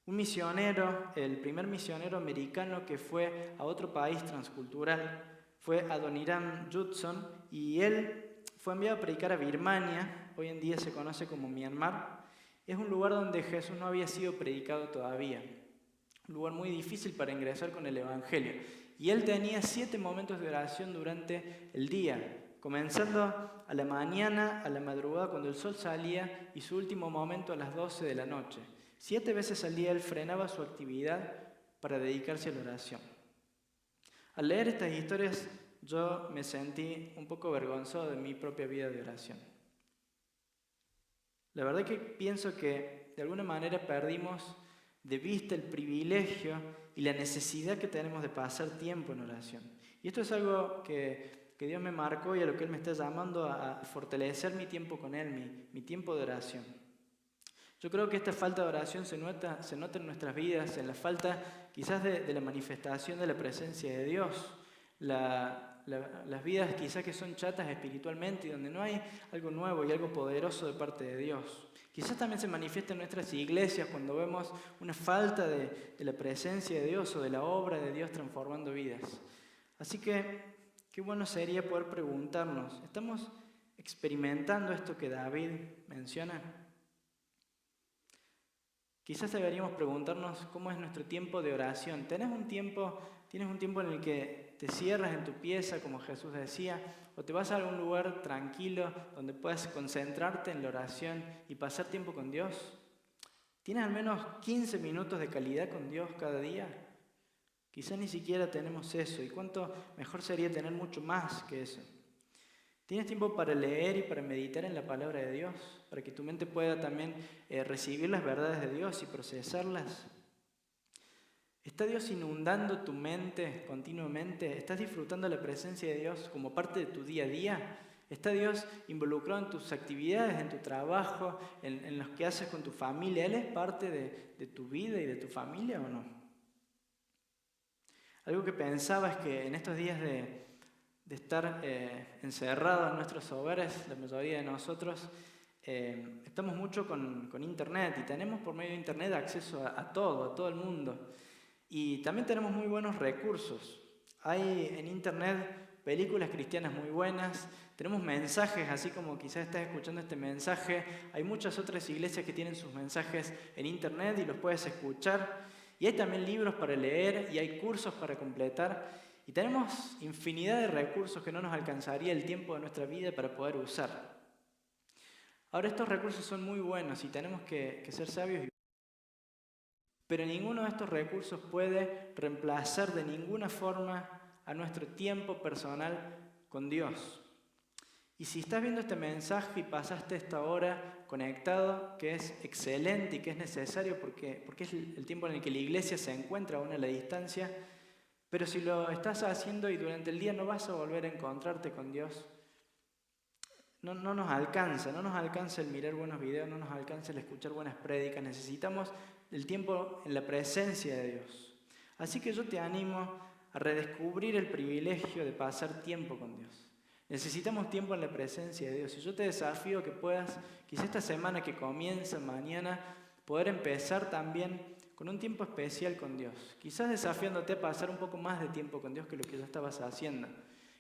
Un misionero, el primer misionero americano que fue a otro país transcultural, fue Adoniram Judson, y él fue enviado a predicar a Birmania, hoy en día se conoce como Myanmar. Es un lugar donde Jesús no había sido predicado todavía, un lugar muy difícil para ingresar con el Evangelio. Y él tenía 7 momentos de oración durante el día, comenzando a la mañana, a la madrugada cuando el sol salía y su último momento a las 12 de la noche. 7 veces al día él frenaba su actividad para dedicarse a la oración. Al leer estas historias yo me sentí un poco avergonzado de mi propia vida de oración. La verdad que pienso que de alguna manera perdimos de vista el privilegio y la necesidad que tenemos de pasar tiempo en oración. Y esto es algo que Dios me marcó y a lo que Él me está llamando a fortalecer mi tiempo con Él, mi tiempo de oración. Yo creo que esta falta de oración se nota en nuestras vidas, en la falta quizás de la manifestación de la presencia de Dios. Las vidas quizás que son chatas espiritualmente y donde no hay algo nuevo y algo poderoso de parte de Dios. Quizás también se manifiesta en nuestras iglesias cuando vemos una falta de la presencia de Dios o de la obra de Dios transformando vidas. Así que qué bueno sería poder preguntarnos, ¿estamos experimentando esto que David menciona? Quizás deberíamos preguntarnos cómo es nuestro tiempo de oración. ¿Tienes un tiempo en el que te cierras en tu pieza, como Jesús decía, o te vas a algún lugar tranquilo donde puedas concentrarte en la oración y pasar tiempo con Dios? ¿Tienes al menos 15 minutos de calidad con Dios cada día? Quizás ni siquiera tenemos eso, y cuánto mejor sería tener mucho más que eso. ¿Tienes tiempo para leer y para meditar en la palabra de Dios? Para que tu mente pueda también recibir las verdades de Dios y procesarlas. ¿Está Dios inundando tu mente continuamente? ¿Estás disfrutando la presencia de Dios como parte de tu día a día? ¿Está Dios involucrado en tus actividades, en tu trabajo, en los que haces con tu familia? ¿Él es parte de tu vida y de tu familia o no? Algo que pensaba es que en estos días de estar encerrados en nuestros hogares, la mayoría de nosotros, estamos mucho con Internet y tenemos por medio de Internet acceso a todo el mundo. Y también tenemos muy buenos recursos. Hay en Internet películas cristianas muy buenas, tenemos mensajes, así como quizás estás escuchando este mensaje. Hay muchas otras iglesias que tienen sus mensajes en Internet y los puedes escuchar. Y hay también libros para leer y hay cursos para completar. Y tenemos infinidad de recursos que no nos alcanzaría el tiempo de nuestra vida para poder usar. Ahora, estos recursos son muy buenos y tenemos que ser sabios. Pero ninguno de estos recursos puede reemplazar de ninguna forma a nuestro tiempo personal con Dios. Y si estás viendo este mensaje y pasaste esta hora conectado, que es excelente y que es necesario porque es el tiempo en el que la iglesia se encuentra aún a la distancia, pero si lo estás haciendo y durante el día no vas a volver a encontrarte con Dios, no nos alcanza el mirar buenos videos, no nos alcanza el escuchar buenas prédicas, necesitamos el tiempo en la presencia de Dios. Así que yo te animo a redescubrir el privilegio de pasar tiempo con Dios. Necesitamos tiempo en la presencia de Dios. Y yo te desafío que puedas, quizá esta semana que comienza mañana, poder empezar también con un tiempo especial con Dios. Quizás desafiándote a pasar un poco más de tiempo con Dios que lo que ya estabas haciendo.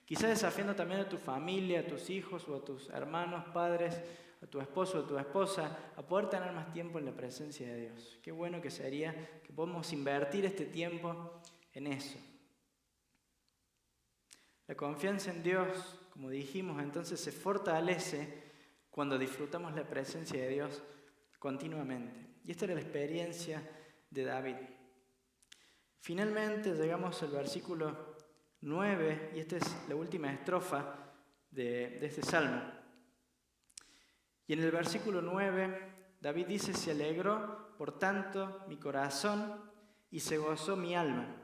Quizás desafiando también a tu familia, a tus hijos o a tus hermanos, padres, a tu esposo o a tu esposa, a poder tener más tiempo en la presencia de Dios. Qué bueno que sería que podamos invertir este tiempo en eso. La confianza en Dios, como dijimos, entonces se fortalece cuando disfrutamos la presencia de Dios continuamente. Y esta era la experiencia de David. Finalmente llegamos al versículo 9, y esta es la última estrofa de este salmo. Y en el versículo 9, David dice: se alegró, por tanto, mi corazón y se gozó mi alma.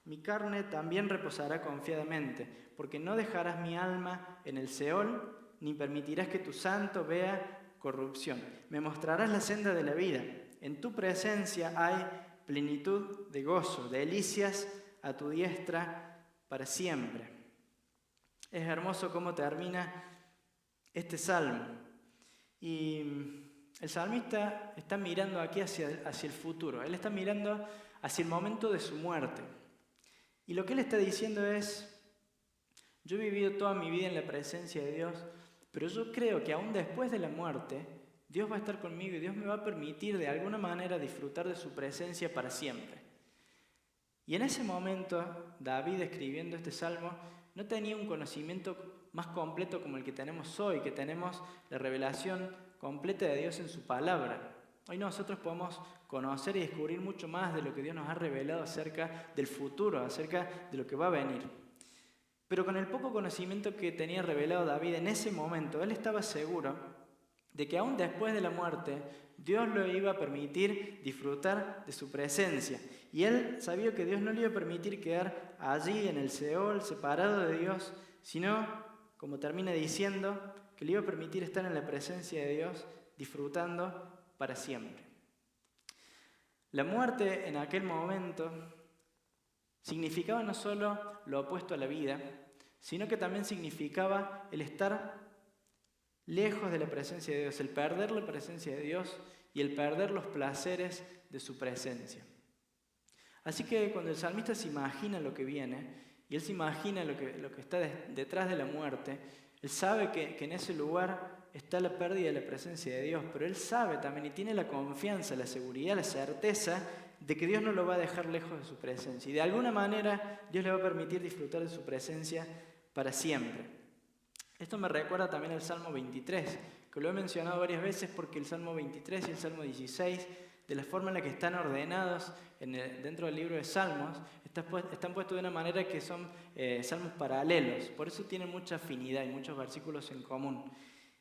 Mi carne también reposará confiadamente, porque no dejarás mi alma en el Seol, ni permitirás que tu santo vea corrupción. Me mostrarás la senda de la vida. En tu presencia hay plenitud de gozo, delicias a tu diestra para siempre. Es hermoso cómo termina este salmo. Y el salmista está mirando aquí hacia el futuro. Él está mirando hacia el momento de su muerte. Y lo que él está diciendo es: yo he vivido toda mi vida en la presencia de Dios, pero yo creo que aún después de la muerte, Dios va a estar conmigo y Dios me va a permitir de alguna manera disfrutar de su presencia para siempre. Y en ese momento, David, escribiendo este salmo, no tenía un conocimiento más completo como el que tenemos hoy, que tenemos la revelación completa de Dios en su palabra. Hoy nosotros podemos conocer y descubrir mucho más de lo que Dios nos ha revelado acerca del futuro, acerca de lo que va a venir. Pero con el poco conocimiento que tenía revelado David en ese momento, él estaba seguro de que aún después de la muerte, Dios lo iba a permitir disfrutar de su presencia. Y él sabía que Dios no le iba a permitir quedar allí en el Seol, separado de Dios, sino, como termina diciendo, que le iba a permitir estar en la presencia de Dios, disfrutando para siempre. La muerte en aquel momento significaba no solo lo opuesto a la vida, sino que también significaba el estar lejos de la presencia de Dios, el perder la presencia de Dios y el perder los placeres de su presencia. Así que cuando el salmista se imagina lo que viene, y él se imagina lo que está detrás de la muerte, él sabe que en ese lugar está la pérdida de la presencia de Dios, pero él sabe también y tiene la confianza, la seguridad, la certeza de que Dios no lo va a dejar lejos de su presencia. Y de alguna manera Dios le va a permitir disfrutar de su presencia para siempre. Esto me recuerda también al Salmo 23, que lo he mencionado varias veces porque el Salmo 23 y el Salmo 16, de la forma en la que están ordenados dentro del libro de Salmos, están puestos de una manera que son salmos paralelos. Por eso tienen mucha afinidad y muchos versículos en común.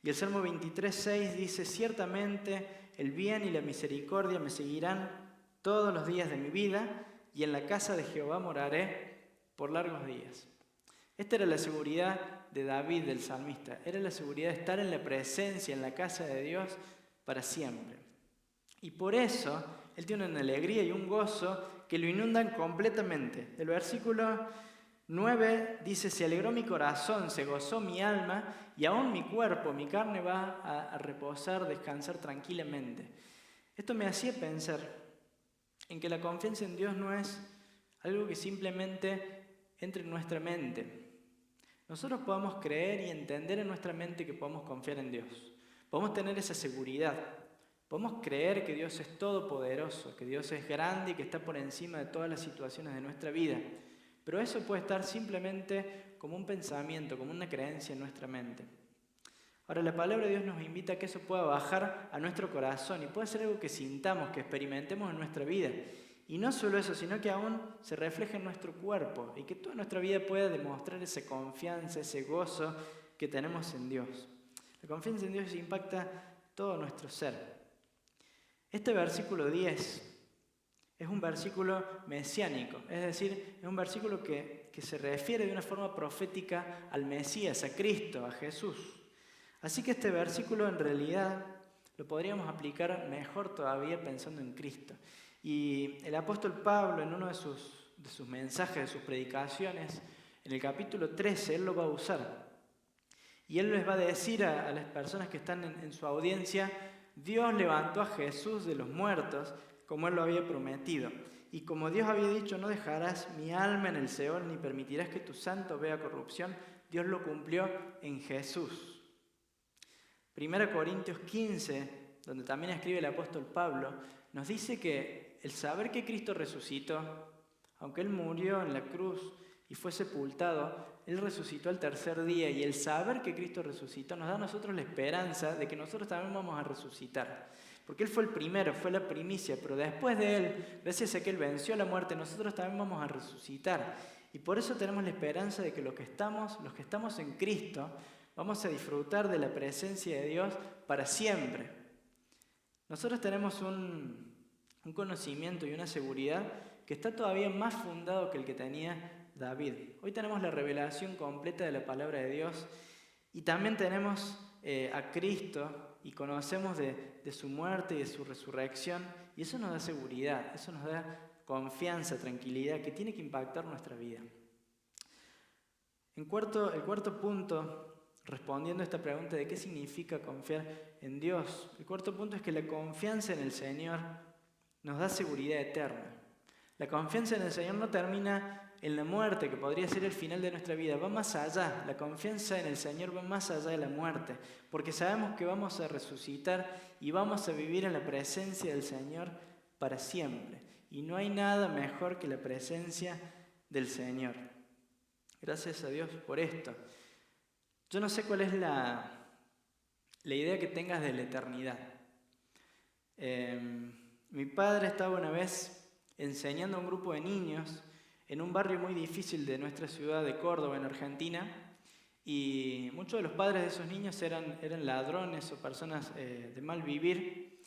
Y el Salmo 23:6 dice: ciertamente el bien y la misericordia me seguirán todos los días de mi vida, y en la casa de Jehová moraré por largos días. Esta era la seguridad de David, del salmista. Era la seguridad de estar en la presencia, en la casa de Dios para siempre. Y por eso él tiene una alegría y un gozo que lo inundan completamente. El versículo 9 dice: se alegró mi corazón, se gozó mi alma, y aún mi cuerpo, mi carne va a reposar, descansar tranquilamente. Esto me hacía pensar en que la confianza en Dios no es algo que simplemente entre en nuestra mente. Nosotros podemos creer y entender en nuestra mente que podemos confiar en Dios. Podemos tener esa seguridad. Podemos creer que Dios es todopoderoso, que Dios es grande y que está por encima de todas las situaciones de nuestra vida. Pero eso puede estar simplemente como un pensamiento, como una creencia en nuestra mente. Ahora, la palabra de Dios nos invita a que eso pueda bajar a nuestro corazón y pueda ser algo que sintamos, que experimentemos en nuestra vida. Y no solo eso, sino que aún se refleja en nuestro cuerpo y que toda nuestra vida pueda demostrar esa confianza, ese gozo que tenemos en Dios. La confianza en Dios impacta todo nuestro ser. Este versículo 10 es un versículo mesiánico, es decir, es un versículo que se refiere de una forma profética al Mesías, a Cristo, a Jesús. Así que este versículo en realidad lo podríamos aplicar mejor todavía pensando en Cristo. Y el apóstol Pablo, en uno de sus mensajes, de sus predicaciones, en el capítulo 13, él lo va a usar. Y él les va a decir a las personas que están en su audiencia: Dios levantó a Jesús de los muertos, como él lo había prometido. Y como Dios había dicho: no dejarás mi alma en el Seol, ni permitirás que tu santo vea corrupción, Dios lo cumplió en Jesús. 1 Corintios 15, donde también escribe el apóstol Pablo, nos dice que el saber que Cristo resucitó, aunque Él murió en la cruz y fue sepultado, Él resucitó al tercer día, y el saber que Cristo resucitó nos da a nosotros la esperanza de que nosotros también vamos a resucitar. Porque Él fue el primero, fue la primicia, pero después de Él, gracias a que Él venció la muerte, nosotros también vamos a resucitar. Y por eso tenemos la esperanza de que los que estamos en Cristo, vamos a disfrutar de la presencia de Dios para siempre. Nosotros tenemos un conocimiento y una seguridad que está todavía más fundado que el que tenía David. Hoy tenemos la revelación completa de la palabra de Dios y también tenemos a Cristo y conocemos de su muerte y de su resurrección, y eso nos da seguridad, eso nos da confianza, tranquilidad que tiene que impactar nuestra vida. El cuarto punto, respondiendo a esta pregunta de qué significa confiar en Dios, el cuarto punto es que la confianza en el Señor nos da seguridad eterna. La confianza en el Señor no termina en la muerte, que podría ser el final de nuestra vida, va más allá. La confianza en el Señor va más allá de la muerte, porque sabemos que vamos a resucitar y vamos a vivir en la presencia del Señor para siempre. Y no hay nada mejor que la presencia del Señor. Gracias a Dios por esto. Yo no sé cuál es la idea que tengas de la eternidad. Mi padre estaba una vez enseñando a un grupo de niños en un barrio muy difícil de nuestra ciudad de Córdoba, en Argentina, y muchos de los padres de esos niños eran ladrones o personas de mal vivir,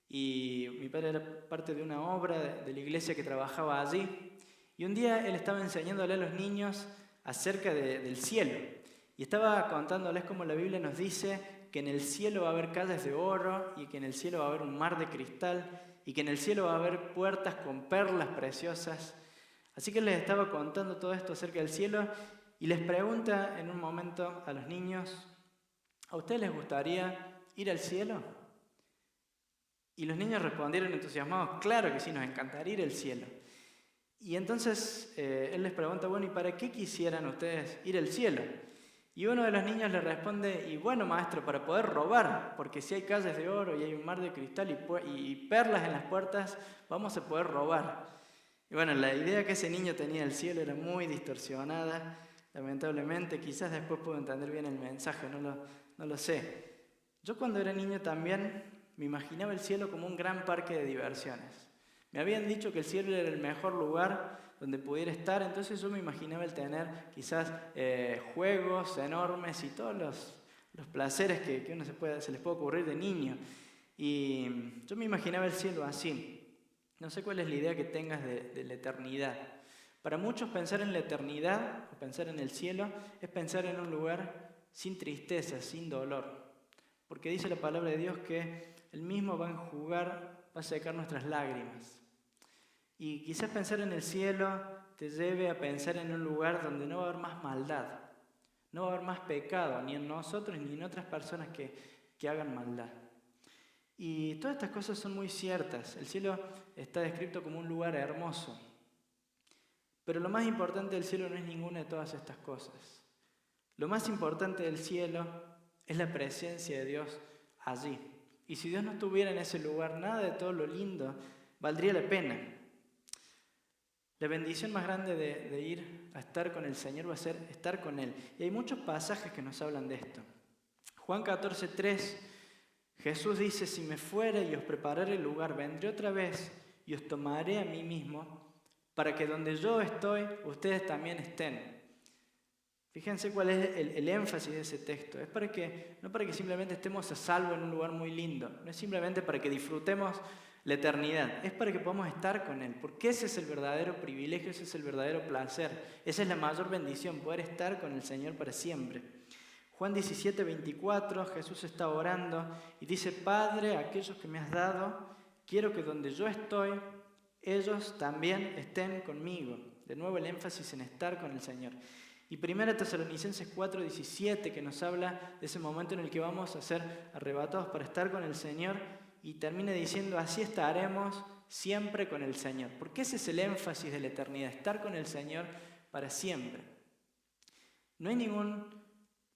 y mi padre era parte de una obra de la iglesia que trabajaba allí, y un día él estaba enseñándole a los niños acerca del cielo, y estaba contándoles cómo la Biblia nos dice que en el cielo va a haber calles de oro, y que en el cielo va a haber un mar de cristal, y que en el cielo va a haber puertas con perlas preciosas. Así que les estaba contando todo esto acerca del cielo, y les pregunta en un momento a los niños, ¿a ustedes les gustaría ir al cielo? Y los niños respondieron entusiasmados, claro que sí, nos encantaría ir al cielo. Y entonces él les pregunta, bueno, ¿y para qué quisieran ustedes ir al cielo? Y uno de los niños le responde, y bueno, maestro, para poder robar, porque si hay calles de oro y hay un mar de cristal y perlas en las puertas, vamos a poder robar. Y bueno, la idea que ese niño tenía del cielo era muy distorsionada, lamentablemente. Quizás después puedo entender bien el mensaje, no lo sé. Yo cuando era niño también me imaginaba el cielo como un gran parque de diversiones. Me habían dicho que el cielo era el mejor lugar donde pudiera estar, entonces yo me imaginaba el tener quizás juegos enormes y todos los placeres que uno se les puede ocurrir de niño. Y yo me imaginaba el cielo así. No sé cuál es la idea que tengas de la eternidad. Para muchos pensar en la eternidad o pensar en el cielo es pensar en un lugar sin tristeza, sin dolor. Porque dice la palabra de Dios que Él mismo va a enjugar, va a secar nuestras lágrimas. Y quizás pensar en el cielo te lleve a pensar en un lugar donde no va a haber más maldad, no va a haber más pecado, ni en nosotros ni en otras personas que hagan maldad. Y todas estas cosas son muy ciertas. El cielo está descrito como un lugar hermoso. Pero lo más importante del cielo no es ninguna de todas estas cosas. Lo más importante del cielo es la presencia de Dios allí. Y si Dios no estuviera en ese lugar, nada de todo lo lindo valdría la pena. La bendición más grande de ir a estar con el Señor va a ser estar con Él. Y hay muchos pasajes que nos hablan de esto. Juan 14:3, Jesús dice, si me fuera y os preparare el lugar, vendré otra vez y os tomaré a mí mismo, para que donde yo estoy, ustedes también estén. Fíjense cuál es el énfasis de ese texto. Es no para que simplemente estemos a salvo en un lugar muy lindo. No es simplemente para que disfrutemos la eternidad. Es para que podamos estar con Él. Porque ese es el verdadero privilegio, ese es el verdadero placer. Esa es la mayor bendición, poder estar con el Señor para siempre. Juan 17:24, Jesús está orando y dice, Padre, aquellos que me has dado, quiero que donde yo estoy, ellos también estén conmigo. De nuevo el énfasis en estar con el Señor. Y 1 Tesalonicenses 4:17, que nos habla de ese momento en el que vamos a ser arrebatados para estar con el Señor, y termina diciendo, así estaremos siempre con el Señor. Porque ese es el énfasis de la eternidad, estar con el Señor para siempre. No hay ningún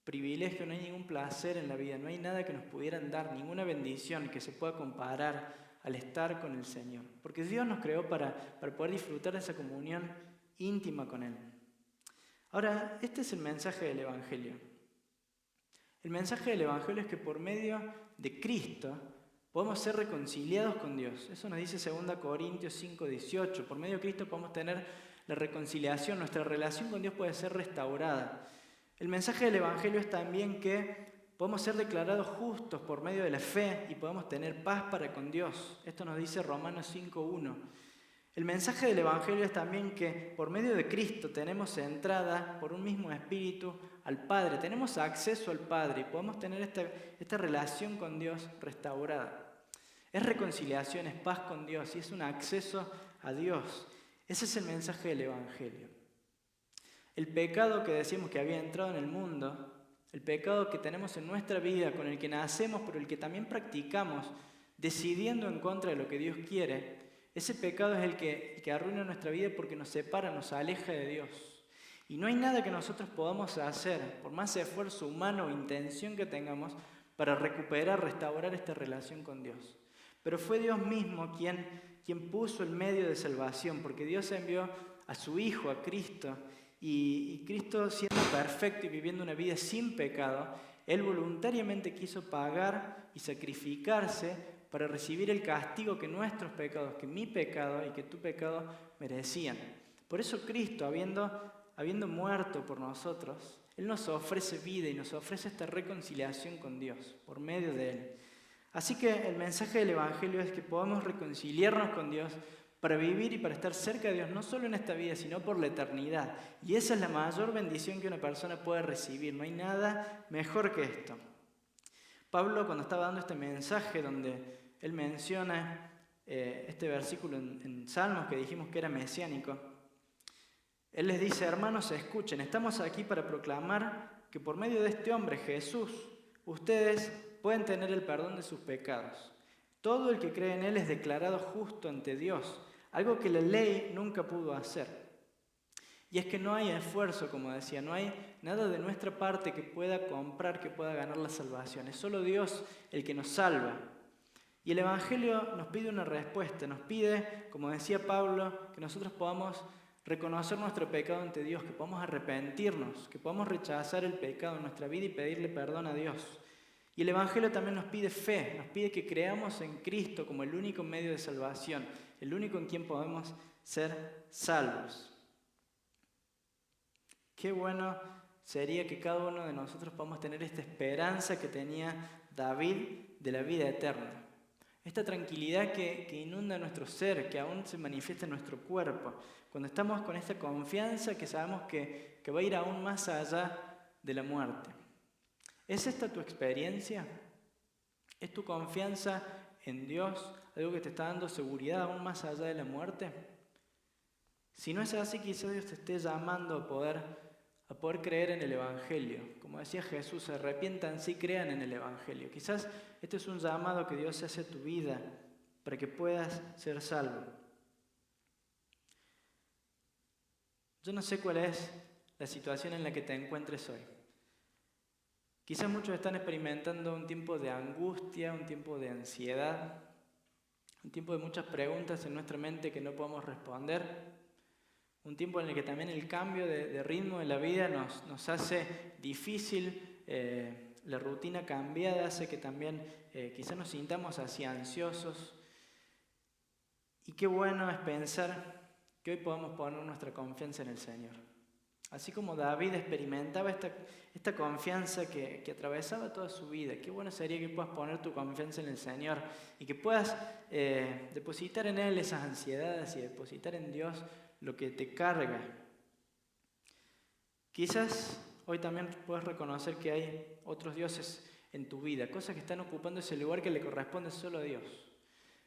privilegio, no hay ningún placer en la vida, no hay nada que nos pudieran dar, ninguna bendición que se pueda comparar al estar con el Señor. Porque Dios nos creó para poder disfrutar de esa comunión íntima con Él. Ahora, este es el mensaje del Evangelio. El mensaje del Evangelio es que por medio de Cristo podemos ser reconciliados con Dios. Eso nos dice 2 Corintios 5:18. Por medio de Cristo podemos tener la reconciliación, nuestra relación con Dios puede ser restaurada. El mensaje del Evangelio es también que podemos ser declarados justos por medio de la fe y podemos tener paz para con Dios. Esto nos dice Romanos 5:1. El mensaje del Evangelio es también que por medio de Cristo tenemos entrada por un mismo espíritu al Padre. Tenemos acceso al Padre y podemos tener esta relación con Dios restaurada. Es reconciliación, es paz con Dios y es un acceso a Dios. Ese es el mensaje del Evangelio. El pecado que decimos que había entrado en el mundo, el pecado que tenemos en nuestra vida, con el que nacemos, pero el que también practicamos, decidiendo en contra de lo que Dios quiere, ese pecado es el que arruina nuestra vida porque nos separa, nos aleja de Dios. Y no hay nada que nosotros podamos hacer, por más esfuerzo humano o intención que tengamos, para recuperar, restaurar esta relación con Dios. Pero fue Dios mismo quien puso el medio de salvación, porque Dios envió a su Hijo, a Cristo, y Cristo, siendo perfecto y viviendo una vida sin pecado, Él voluntariamente quiso pagar y sacrificarse para recibir el castigo que nuestros pecados, que mi pecado y que tu pecado merecían. Por eso Cristo, habiendo muerto por nosotros, Él nos ofrece vida y nos ofrece esta reconciliación con Dios por medio de Él. Así que el mensaje del Evangelio es que podamos reconciliarnos con Dios para vivir y para estar cerca de Dios, no solo en esta vida, sino por la eternidad. Y esa es la mayor bendición que una persona puede recibir. No hay nada mejor que esto. Pablo, cuando estaba dando este mensaje donde él menciona este versículo en Salmos que dijimos que era mesiánico, él les dice: hermanos, escuchen, estamos aquí para proclamar que por medio de este hombre, Jesús, ustedes pueden tener el perdón de sus pecados. Todo el que cree en Él es declarado justo ante Dios, algo que la ley nunca pudo hacer. Y es que no hay esfuerzo, como decía, no hay nada de nuestra parte que pueda comprar, que pueda ganar la salvación. Es solo Dios el que nos salva. Y el Evangelio nos pide una respuesta, nos pide, como decía Pablo, que nosotros podamos reconocer nuestro pecado ante Dios, que podamos arrepentirnos, que podamos rechazar el pecado en nuestra vida y pedirle perdón a Dios. Y el Evangelio también nos pide fe, nos pide que creamos en Cristo como el único medio de salvación, el único en quien podemos ser salvos. Qué bueno sería que cada uno de nosotros podamos tener esta esperanza que tenía David de la vida eterna. Esta tranquilidad que inunda nuestro ser, que aún se manifiesta en nuestro cuerpo. Cuando estamos con esta confianza que sabemos que va a ir aún más allá de la muerte. ¿Es esta tu experiencia? ¿Es tu confianza en Dios algo que te está dando seguridad aún más allá de la muerte? Si no es así, quizás Dios te esté llamando a poder creer en el Evangelio. Como decía Jesús, arrepiéntanse y crean en el Evangelio. Quizás este es un llamado que Dios hace a tu vida para que puedas ser salvo. Yo no sé cuál es la situación en la que te encuentres hoy. Quizás muchos están experimentando un tiempo de angustia, un tiempo de ansiedad, un tiempo de muchas preguntas en nuestra mente que no podemos responder, un tiempo en el que también el cambio de ritmo de la vida nos hace difícil, la rutina cambiada hace que también quizás nos sintamos así ansiosos. Y qué bueno es pensar que hoy podamos poner nuestra confianza en el Señor. Así como David experimentaba esta confianza que atravesaba toda su vida, qué bueno sería que puedas poner tu confianza en el Señor y que puedas depositar en Él esas ansiedades y depositar en Dios lo que te carga. Quizás hoy también puedes reconocer que hay otros dioses en tu vida, cosas que están ocupando ese lugar que le corresponde solo a Dios.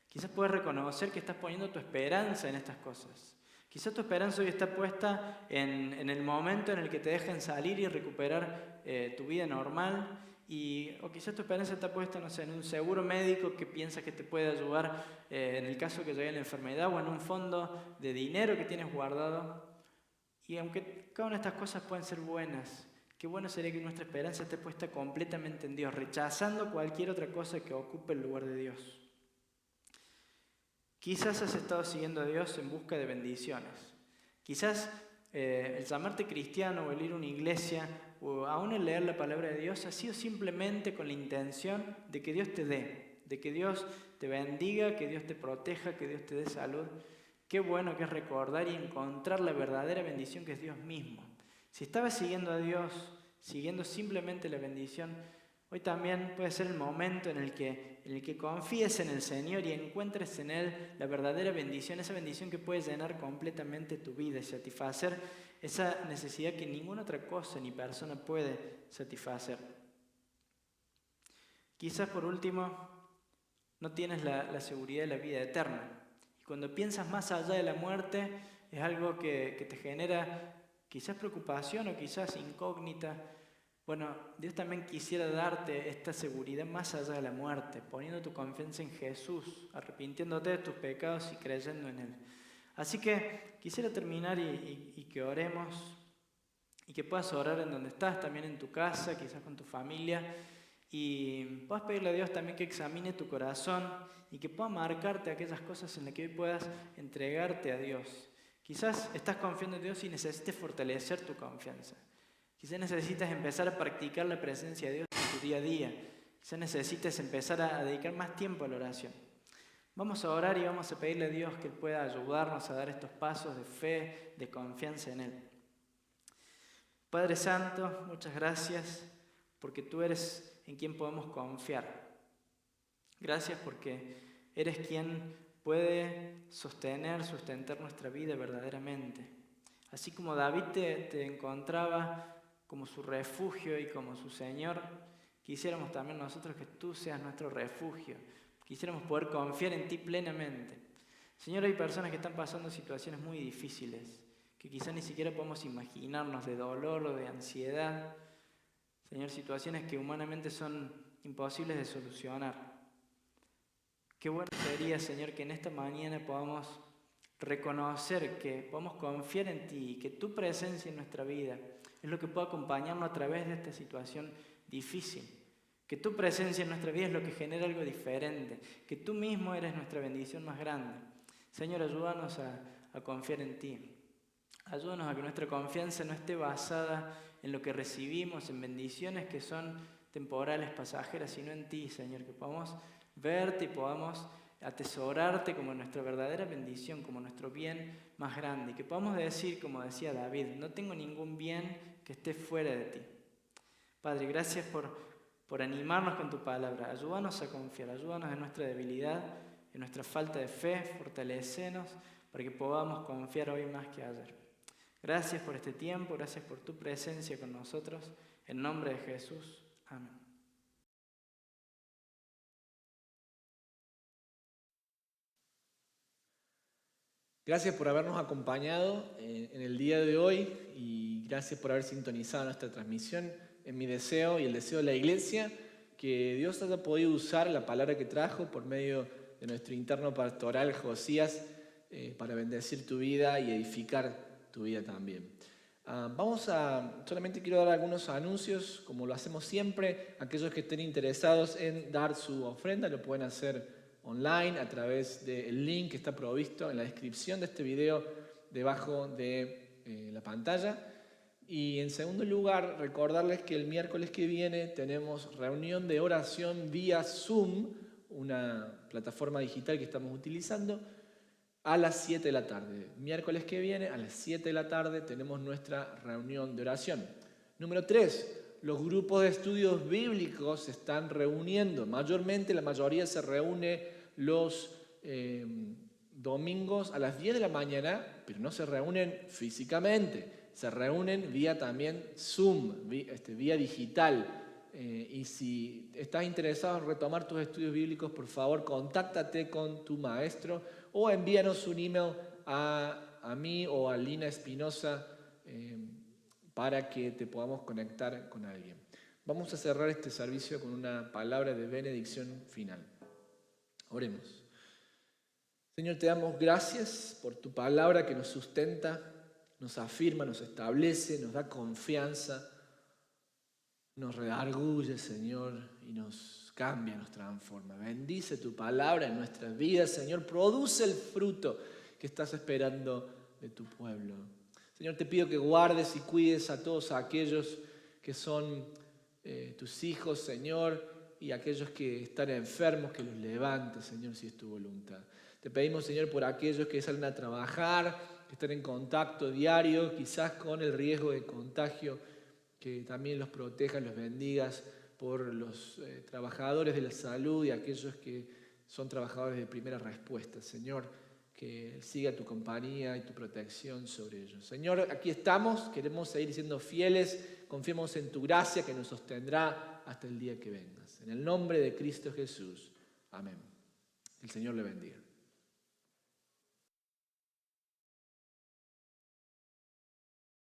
Quizás puedes reconocer que estás poniendo tu esperanza en estas cosas. Quizás tu esperanza hoy está puesta en el momento en el que te dejen salir y recuperar tu vida normal. O quizás tu esperanza está puesta, no sé, en un seguro médico que piensas que te puede ayudar en el caso que llegue la enfermedad, o en un fondo de dinero que tienes guardado. Y aunque cada una de estas cosas pueden ser buenas, qué bueno sería que nuestra esperanza esté puesta completamente en Dios, rechazando cualquier otra cosa que ocupe el lugar de Dios. Quizás has estado siguiendo a Dios en busca de bendiciones. Quizás el llamarte cristiano o el ir a una iglesia o aún el leer la palabra de Dios ha sido simplemente con la intención de que Dios te dé, de que Dios te bendiga, que Dios te proteja, que Dios te dé salud. Qué bueno que es recordar y encontrar la verdadera bendición que es Dios mismo. Si estabas siguiendo a Dios, siguiendo simplemente la bendición, hoy también puede ser el momento en el que confíes en el Señor y encuentres en Él la verdadera bendición, esa bendición que puede llenar completamente tu vida y satisfacer esa necesidad que ninguna otra cosa ni persona puede satisfacer. Quizás por último no tienes la seguridad de la vida eterna. Y cuando piensas más allá de la muerte es algo que te genera quizás preocupación o quizás incógnita. Bueno, Dios también quisiera darte esta seguridad más allá de la muerte, poniendo tu confianza en Jesús, arrepintiéndote de tus pecados y creyendo en Él. Así que quisiera terminar y que oremos y que puedas orar en donde estás, también en tu casa, quizás con tu familia, y puedas pedirle a Dios también que examine tu corazón y que pueda marcarte aquellas cosas en las que hoy puedas entregarte a Dios. Quizás estás confiando en Dios y necesites fortalecer tu confianza. Quizás necesitas empezar a practicar la presencia de Dios en tu día a día. Quizás necesites empezar a dedicar más tiempo a la oración. Vamos a orar y vamos a pedirle a Dios que Él pueda ayudarnos a dar estos pasos de fe, de confianza en Él. Padre Santo, muchas gracias porque tú eres en quien podemos confiar. Gracias porque eres quien puede sustentar nuestra vida verdaderamente. Así como David te encontraba como su refugio y como su Señor, quisiéramos también nosotros que tú seas nuestro refugio. Quisiéramos poder confiar en ti plenamente. Señor, hay personas que están pasando situaciones muy difíciles, que quizás ni siquiera podemos imaginarnos, de dolor o de ansiedad. Señor, situaciones que humanamente son imposibles de solucionar. Qué bueno sería, Señor, que en esta mañana podamos reconocer que podamos confiar en ti y que tu presencia en nuestra vida es lo que puede acompañarnos a través de esta situación difícil. Que tu presencia en nuestra vida es lo que genera algo diferente. Que tú mismo eres nuestra bendición más grande. Señor, ayúdanos a confiar en ti. Ayúdanos a que nuestra confianza no esté basada en lo que recibimos, en bendiciones que son temporales, pasajeras, sino en ti, Señor. Que podamos verte y podamos atesorarte como nuestra verdadera bendición, como nuestro bien más grande. Y que podamos decir, como decía David, no tengo ningún bien que esté fuera de ti. Padre, gracias por animarnos con tu palabra. Ayúdanos a confiar, ayúdanos en nuestra debilidad, en nuestra falta de fe, fortalecenos para que podamos confiar hoy más que ayer. Gracias por este tiempo, gracias por tu presencia con nosotros. En nombre de Jesús. Amén. Gracias por habernos acompañado en el día de hoy y gracias por haber sintonizado nuestra transmisión. Es mi deseo y el deseo de la iglesia que Dios haya podido usar la palabra que trajo por medio de nuestro interno pastoral Josías para bendecir tu vida y edificar tu vida también. Solamente quiero dar algunos anuncios, como lo hacemos siempre. Aquellos que estén interesados en dar su ofrenda lo pueden hacer online a través del link que está provisto en la descripción de este video debajo de la pantalla. Y en segundo lugar, recordarles que el miércoles que viene tenemos reunión de oración vía Zoom, una plataforma digital que estamos utilizando, a las 7 de la tarde. Miércoles que viene a las 7 de la tarde tenemos nuestra reunión de oración. Número 3, los grupos de estudios bíblicos se están reuniendo. Mayormente, la mayoría se reúne los domingos a las 10 de la mañana, pero no se reúnen físicamente. Se reúnen vía también Zoom, vía digital. Y si estás interesado en retomar tus estudios bíblicos, por favor, contáctate con tu maestro o envíanos un email a mí o a Lina Espinosa para que te podamos conectar con alguien. Vamos a cerrar este servicio con una palabra de benedicción final. Oremos. Señor, te damos gracias por tu palabra que nos sustenta, nos afirma, nos establece, nos da confianza, nos redarguye, Señor, y nos cambia, nos transforma. Bendice tu palabra en nuestras vidas, Señor. Produce el fruto que estás esperando de tu pueblo. Señor, te pido que guardes y cuides a todos aquellos que son tus hijos, Señor, y aquellos que están enfermos, que los levantes, Señor, si es tu voluntad. Te pedimos, Señor, por aquellos que salen a trabajar, que están en contacto diario, quizás con el riesgo de contagio, que también los protejas, los bendigas, por los trabajadores de la salud y aquellos que son trabajadores de primera respuesta. Señor, que siga tu compañía y tu protección sobre ellos. Señor, aquí estamos, queremos seguir siendo fieles, confiemos en tu gracia que nos sostendrá hasta el día que vengas. En el nombre de Cristo Jesús. Amén. El Señor le bendiga.